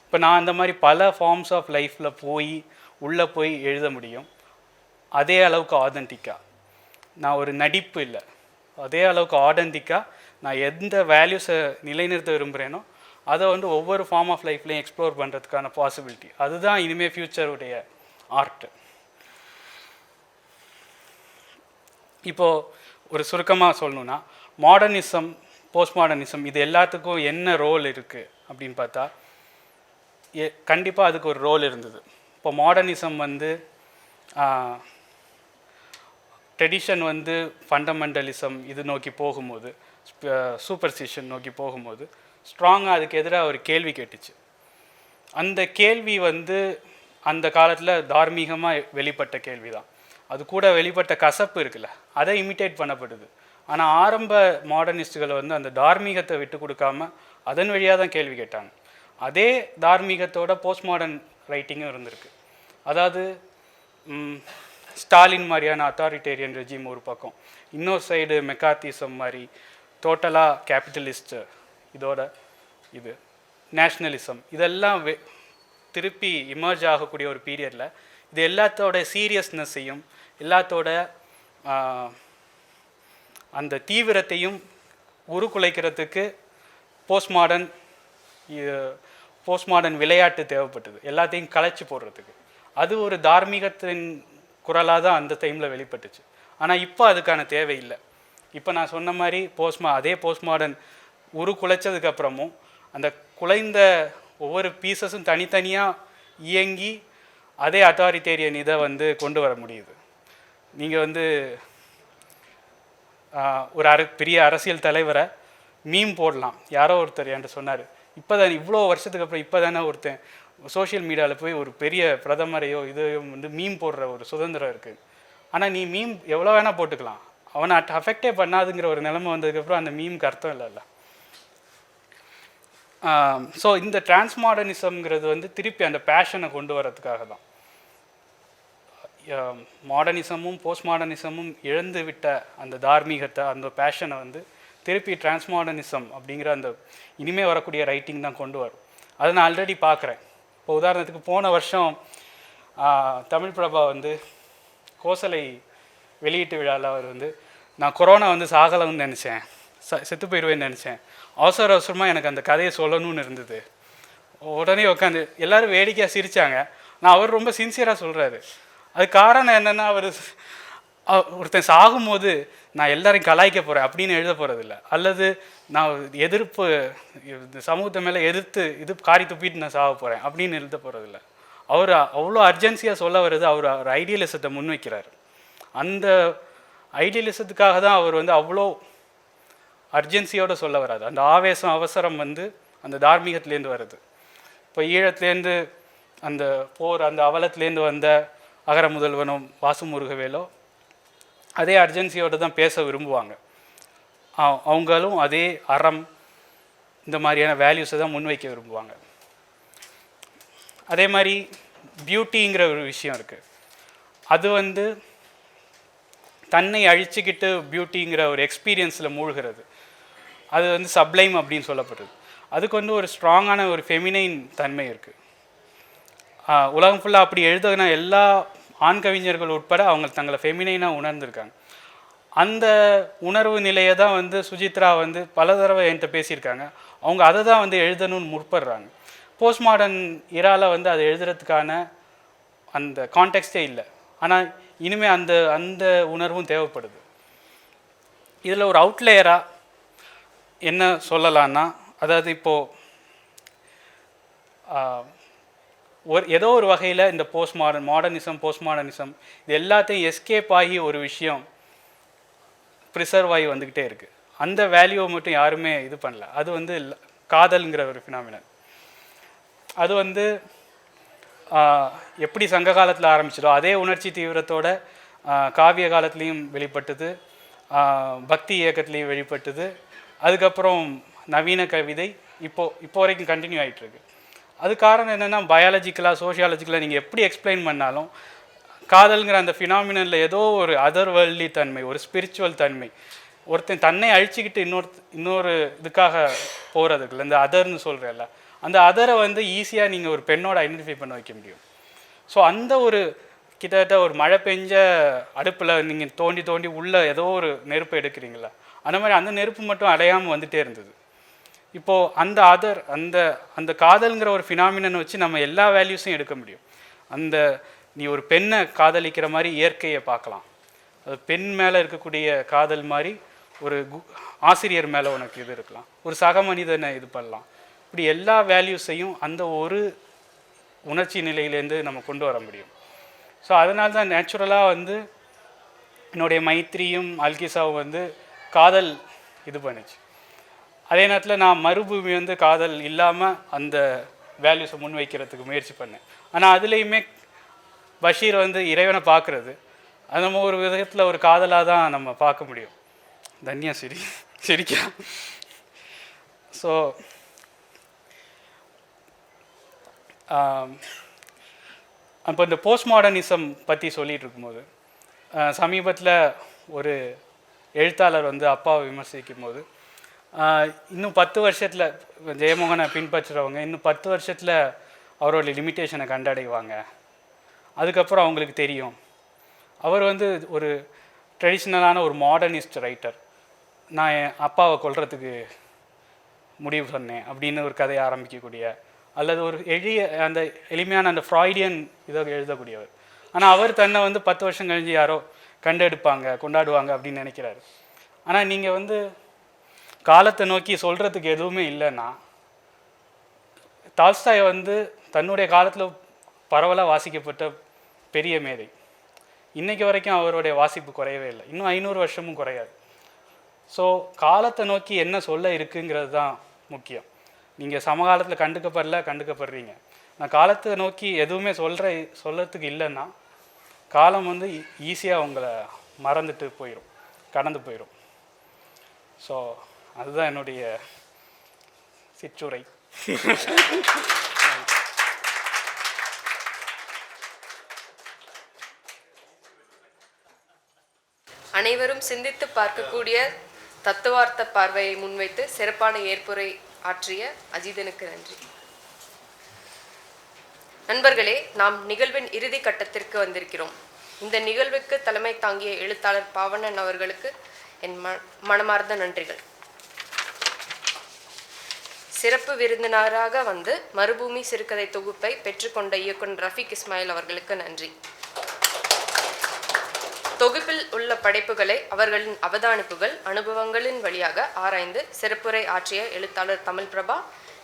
S2: இப்போ நான் அந்த மாதிரி பல ஃபார்ம்ஸ் ஆஃப் லைஃப்பில் உள்ளே போய் எழுத முடியும். அதே அளவுக்கு ஆதென்டிக்காக, நான் ஒரு நடிப்பு இல்லை, அதே அளவுக்கு ஆதென்டிக்காக நான் எந்த வேல்யூஸை நிலைநிறுத்த விரும்புகிறேனோ அதை வந்து ஒவ்வொரு ஃபார்ம் ஆஃப் லைஃப்லையும் எக்ஸ்ப்ளோர் பண்ணுறதுக்கான பாசிபிலிட்டி, அதுதான் இனிமேல் ஃப்யூச்சருடைய ஆர்ட்டு. இப்போது ஒரு சுருக்கமாக சொல்லணுன்னா, மாடர்னிசம், போஸ்ட் மாடர்னிசம் இது எல்லாத்துக்கும் என்ன ரோல் இருக்குது அப்படின்னு பார்த்தா, கண்டிப்பாக அதுக்கு ஒரு ரோல் இருந்தது. இப்போ மாடர்னிசம் வந்து ட்ரெடிஷன் வந்து ஃபண்டமெண்டலிசம் இது நோக்கி போகும்போது, சூப்பர்ஸ்டிஷன் நோக்கி போகும்போது ஸ்ட்ராங்காக அதுக்கு எதிராக ஒரு கேள்வி கேட்டுச்சு. அந்த கேள்வி வந்து அந்த காலத்தில் தார்மீகமாக வெளிப்பட்ட கேள்வி தான். அது கூட வெளிப்பட்ட கசப்பு இருக்குல்ல, அதை இமிட்டேட் பண்ணப்படுது. ஆனால் ஆரம்ப மாடர்னிஸ்ட்டுகள் வந்து அந்த தார்மீகத்தை விட்டு கொடுக்காம அதன் வழியாக தான் கேள்வி கேட்டாங்க. அதே தார்மீகத்தோட போஸ்ட் மாடர்ன் ரைட்டிங்கும் இருந்திருக்கு. அதாவது ஸ்டாலின் மாதிரியான அத்தாரிட்டேரியன் ரெஜிம் ஒரு பக்கம், இன்னொரு சைடு மெக்கார்த்திசம் மாதிரி டோட்டலாக கேபிட்டலிஸ்ட், இதோட இது நேஷ்னலிசம், இதெல்லாம் திருப்பி இமர்ஜ் ஆகக்கூடிய ஒரு பீரியடில் இது எல்லாத்தோட சீரியஸ்னஸையும் எல்லாத்தோட அந்த தீவிரத்தையும் உருக்குலைக்கிறதுக்கு போஸ்ட் மாடர்ன் விளையாட்டு தேவைப்பட்டது, எல்லாத்தையும் கலைச்சி போடுறதுக்கு. அது ஒரு தார்மீகத்தின் குரலாக தான் அந்த டைமில் வெளிப்பட்டுச்சு. ஆனால் இப்போ அதுக்கான தேவையில்லை. இப்போ நான் சொன்ன மாதிரி அதே போஸ்ட் மாடர்ன் குலைச்சதுக்கப்புறமும் அந்த குலைந்த ஒவ்வொரு பீசஸும் தனித்தனியாக இயங்கி அதே அத்தாரிட்டேரியன் இதை வந்து கொண்டு வர முடியுது. நீங்கள் வந்து ஒரு பெரிய அரசியல் தலைவரை மீம் போடலாம். யாரோ ஒருத்தர் என்கிட்ட சொன்னார், இப்போ தான் இவ்வளோ வருஷத்துக்கு அப்புறம் இப்போ தானே ஒருத்தன் சோஷியல் மீடியாவில் போய் ஒரு பெரிய பிரதமரையோ இதையும் வந்து மீம் போடுற ஒரு சுதந்திரம் இருக்குது. ஆனால் நீ மீம் எவ்வளோ வேணால் போட்டுக்கலாம், அவனை அஃபெக்டே பண்ணாதுங்கிற ஒரு நிலைமை வந்ததுக்கப்புறம் அந்த மீமுக்கு அர்த்தம் இல்லைல்ல. ஸோ இந்த டிரான்ஸ்மாடர்னிசம்ங்கிறது வந்து திருப்பி அந்த பேஷனை கொண்டு வரதுக்காக தான். மாடர்னிசமும் போஸ்ட் மாடர்னிசமும் இழந்து விட்ட அந்த தார்மீகத்தை, அந்த பேஷனை வந்து திருப்பி டிரான்ஸ்மாடர்னிசம் அப்படிங்கிற அந்த இனிமேல் வரக்கூடிய ரைட்டிங் தான் கொண்டு வரும். அதை நான் ஆல்ரெடி பார்க்குறேன். இப்போ உதாரணத்துக்கு போன வருஷம் தமிழ் பிரபா வந்து கோசலை வெளியீட்டு விழாவில் அவர் வந்து, நான் கொரோனா வந்து சாகலன்னு நினச்சேன், செத்து போயிடுவேன்னு நினச்சேன், அவசரமாக எனக்கு அந்த கதையை சொல்லணும்னு இருந்தது. உடனே உட்காந்து எல்லோரும் வேடிக்கையாக சிரித்தாங்க. நான் அவர் ரொம்ப சின்சியராக சொல்கிறாரு. அது காரணம் என்னென்னா, ஒருத்தன் சாகும்போது நான் எல்லாரையும் கலாய்க்க போகிறேன் அப்படின்னு எழுத போகிறதில்ல, அல்லது நான் எதிர்ப்பு இந்த சமூகத்தை மேலே எதிர்த்து காரி துப்பிட்டு நான் சாக போகிறேன் அப்படின்னு எழுத போகிறதில்ல. அவர் அவ்வளோ அர்ஜென்சியாக சொல்ல வருது. அவர் ஐடியலிசத்தை முன்வைக்கிறார். அந்த ஐடியலிசத்துக்காக தான் அவர் வந்து அவ்வளோ அர்ஜென்சியோடு சொல்ல வராது. அந்த ஆவேசம், அவசரம் வந்து அந்த தார்மீகத்துலேருந்து வருது. இப்போ ஈழத்துலேருந்து அந்த போர், அந்த அவலத்துலேருந்து வந்த அகர முதல்வனும் வாசுமுருகவேலோ அதே அர்ஜென்சியோடு தான் பேச விரும்புவாங்க. அவங்களும் அதே அறம், இந்த மாதிரியான வேல்யூஸை தான் முன்வைக்க விரும்புவாங்க. அதே மாதிரி பியூட்டிங்கிற ஒரு விஷயம் இருக்குது. அது வந்து தன்னை அழிச்சிக்கிட்டு பியூட்டிங்கிற ஒரு எக்ஸ்பீரியன்ஸில் மூழ்கிறது. அது வந்து சப்ளைம் அப்படின்னு சொல்லப்படுது. அதுக்கு வந்து ஒரு ஸ்ட்ராங்கான ஒரு ஃபெமினைன் தன்மை இருக்குது. உலகம் ஃபுல்லாக அப்படி எழுதுனா எல்லா ஆண் கவிஞர்கள் உட்பட அவங்க தங்களை ஃபெமினைனாக உணர்ந்திருக்காங்க. அந்த உணர்வு நிலையை தான் வந்து சுஜித்ரா வந்து பல தடவை என்கிட்ட பேசியிருக்காங்க. அவங்க அதை தான் வந்து எழுதணும்னு முற்படுறாங்க. போஸ்ட் மாடர்ன் இரால வந்து அதை எழுதுறதுக்கான அந்த கான்டெக்ஸ்டே இல்லை. ஆனால் இனிமேல் அந்த அந்த உணர்வும் தேவைப்படுது. இதில் ஒரு அவுட்லேயராக என்ன சொல்லலான்னா, அதாவது இப்போது ஏதோ ஒரு வகையில் இந்த மாடர்னிசம் போஸ்ட் மாடர்னிசம் இது எல்லாத்தையும் எஸ்கேப் ஆகி ஒரு விஷயம் ப்ரிசர்வ் ஆகி வந்துக்கிட்டே இருக்குது. அந்த வேல்யூவை மட்டும் யாருமே இது பண்ணல. அது வந்து காதல்ங்கிற ஒரு ஃபினாமினன். அது வந்து எப்படி சங்க காலத்தில் ஆரம்பிச்சதோ அதே உணர்ச்சி தீவிரத்தோட காவிய காலத்துலேயும் வெளிப்பட்டது, பக்தி இயக்கத்துலேயும் வெளிப்பட்டது. அதுக்கப்புறம் நவீன கவிதை இப்போ வரைக்கும் கண்டினியூ ஆகிட்டுருக்கு. அது காரணம் என்னென்னா, பயாலஜிக்கலாக சோஷியாலஜிக்கலாக நீங்கள் எப்படி எக்ஸ்பிளைன் பண்ணாலும் காதல்ங்கிற அந்த ஃபினாமினனில் ஏதோ ஒரு அதர் வேர்ல்ட்லி தன்மை, ஒரு ஸ்பிரிச்சுவல் தன்மை, ஒருத்தன் தன்னை அழிச்சிக்கிட்டு இன்னொரு இதுக்காக போகிறதுக்குள்ள இந்த அதர்னு சொல்கிறேன்ல, அந்த அதரை வந்து ஈஸியாக நீங்கள் ஒரு பெண்ணோட ஐடென்டிஃபை பண்ண வைக்க முடியும். ஸோ அந்த ஒரு கிட்டத்தட்ட ஒரு மழை பெஞ்ச அடுப்பில் நீங்கள் தோண்டி தோண்டி உள்ளே ஏதோ ஒரு நெருப்பு எடுக்கிறீங்களா, அந்த மாதிரி அந்த நெருப்பு மட்டும் அடையாமல் வந்துகிட்டே இருந்தது. இப்போது அந்த அந்த காதல்ங்கிற ஒரு ஃபினாமினனை வச்சு நம்ம எல்லா வேல்யூஸையும் எடுக்க முடியும். நீ ஒரு பெண்ணை காதலிக்கிற மாதிரி இயற்கையை பார்க்கலாம், அது பெண் மேலே இருக்கக்கூடிய காதல் மாதிரி ஒரு ஆசிரியர் மேலே உனக்கு இது இருக்கலாம், ஒரு சக மனிதனை இது பண்ணலாம். இப்படி எல்லா வேல்யூஸையும் அந்த ஒரு உணர்ச்சி நிலையிலேருந்து நம்ம கொண்டு வர முடியும். ஸோ அதனால தான் நேச்சுரலாக வந்து என்னுடைய மைத்ரியும் அல்கிசாவும் வந்து காதல் இது பண்ணுச்சு. அதே நேரத்தில் நான் மறுபூமி வந்து காதல் இல்லாமல் அந்த வேல்யூஸை முன்வைக்கிறதுக்கு முயற்சி பண்ணேன். ஆனால் அதுலேயுமே பஷீர் வந்து இறைவனை பார்க்குறது அது நம்ம ஒரு விதத்தில் ஒரு காதலாக தான் நம்ம பார்க்க முடியும். தன்யா சிரிக்கா. ஸோ அப்போ இந்த போஸ்ட் மாடர்னிசம் பற்றி சொல்லிகிட்டு இருக்கும்போது சமீபத்தில் ஒரு எழுத்தாளர் வந்து அப்பாவை விமர்சிக்கும் போது, இன்னும் 10 வருஷத்தில் ஜெயமோகனை பின்பற்றுறவங்க இன்னும் 10 வருஷத்தில் அவரோட லிமிட்டேஷனை கண்டடைவாங்க, அதுக்கப்புறம் அவங்களுக்கு தெரியும். அவர் வந்து ஒரு ட்ரெடிஷ்னலான ஒரு மாடர்னிஸ்ட் ரைட்டர், நான் என் அப்பாவை கொல்றதுக்கு முடிவு சொன்னேன் அப்படின்னு ஒரு கதையை ஆரம்பிக்கக்கூடிய, அல்லது ஒரு அந்த எளிமையான அந்த ஃப்ராய்டியன் இதை எழுதக்கூடியவர். ஆனால் அவர் தன்னை வந்து 10 வருஷம் கழிஞ்சு யாரோ கண்டெடுப்பாங்க கொண்டாடுவாங்க அப்படின்னு நினைக்கிறாரு. ஆனால் நீங்கள் வந்து காலத்தை நோக்கி சொல்கிறதுக்கு எதுவுமே இல்லைன்னா, டால்ஸ்டாய் வந்து தன்னுடைய காலத்தில் பரவலாக வாசிக்கப்பட்ட பெரிய மேதை, இன்றைக்கு வரைக்கும் அவருடைய வாசிப்பு குறையவே இல்லை, இன்னும் 500 வருஷமும் குறையாது. ஸோ காலத்தை நோக்கி என்ன சொல்ல இருக்குங்கிறது தான் முக்கியம். நீங்கள் சமகாலத்தில் கண்டுக்கப்படுறீங்க, நான் காலத்தை நோக்கி எதுவுமே சொல்கிறதுக்கு இல்லைன்னா காலம் வந்து ஈஸியாக உங்களை மறந்துட்டு போயிடும், கடந்து போயிடும். ஸோ அதுதான் என்னுடைய சிற்றுரை.
S1: அனைவரும் சிந்தித்து பார்க்கக்கூடிய தத்துவார்த்த பார்வையை முன்வைத்து சிறப்பான ஏற்புரை ஆற்றிய அஜிதனுக்கு நன்றி. நண்பர்களே, நாம் நிகழ்வின் இறுதி கட்டத்திற்கு வந்திருக்கிறோம். இந்த நிகழ்வுக்கு தலைமை தாங்கிய எழுத்தாளர் பாவண்ணன் அவர்களுக்கு என் மனமார்ந்த நன்றிகள். சிறப்பு விருந்தினராக வந்து மறுபூமி சிறுகதை தொகுப்பை பெற்றுக்கொண்ட இயக்குனர் ரஃபீக் இஸ்மாயில் அவர்களுக்கு நன்றி. தொகுப்பில் உள்ள படைப்புகளை அவர்களின் அவதானிப்புகள் அனுபவங்களின் வழியாக ஆராய்ந்து சிறப்புரை ஆற்றிய எழுத்தாளர் தமிழ் பிரபா,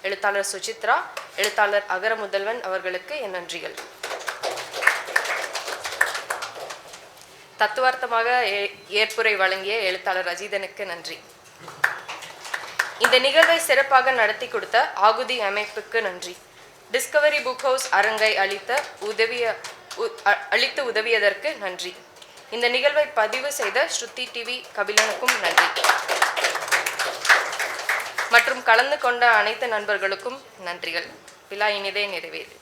S1: எழுத்தாளர் சுசித்ரா, எழுத்தாளர் அகர முதல்வன் அவர்களுக்கு என் நன்றிகள். தத்துவார்த்தமாக ஏற்புரை வழங்கிய எழுத்தாளர் அஜிதனுக்கு நன்றி. இந்த நிகழ்வை சிறப்பாக நடத்தி கொடுத்த ஆகுதி அமைப்புக்கு நன்றி. டிஸ்கவரி புக் ஹவுஸ் அரங்கை அளித்து உதவியதற்கு நன்றி. இந்த நிகழ்வை பதிவு செய்த ஸ்ருதி டிவி கபிலனுக்கும் நன்றி. மற்றும் கலந்து கொண்ட அனைத்து நண்பர்களுக்கும் நன்றிகள். விழா இனிதே நிறைவேறு.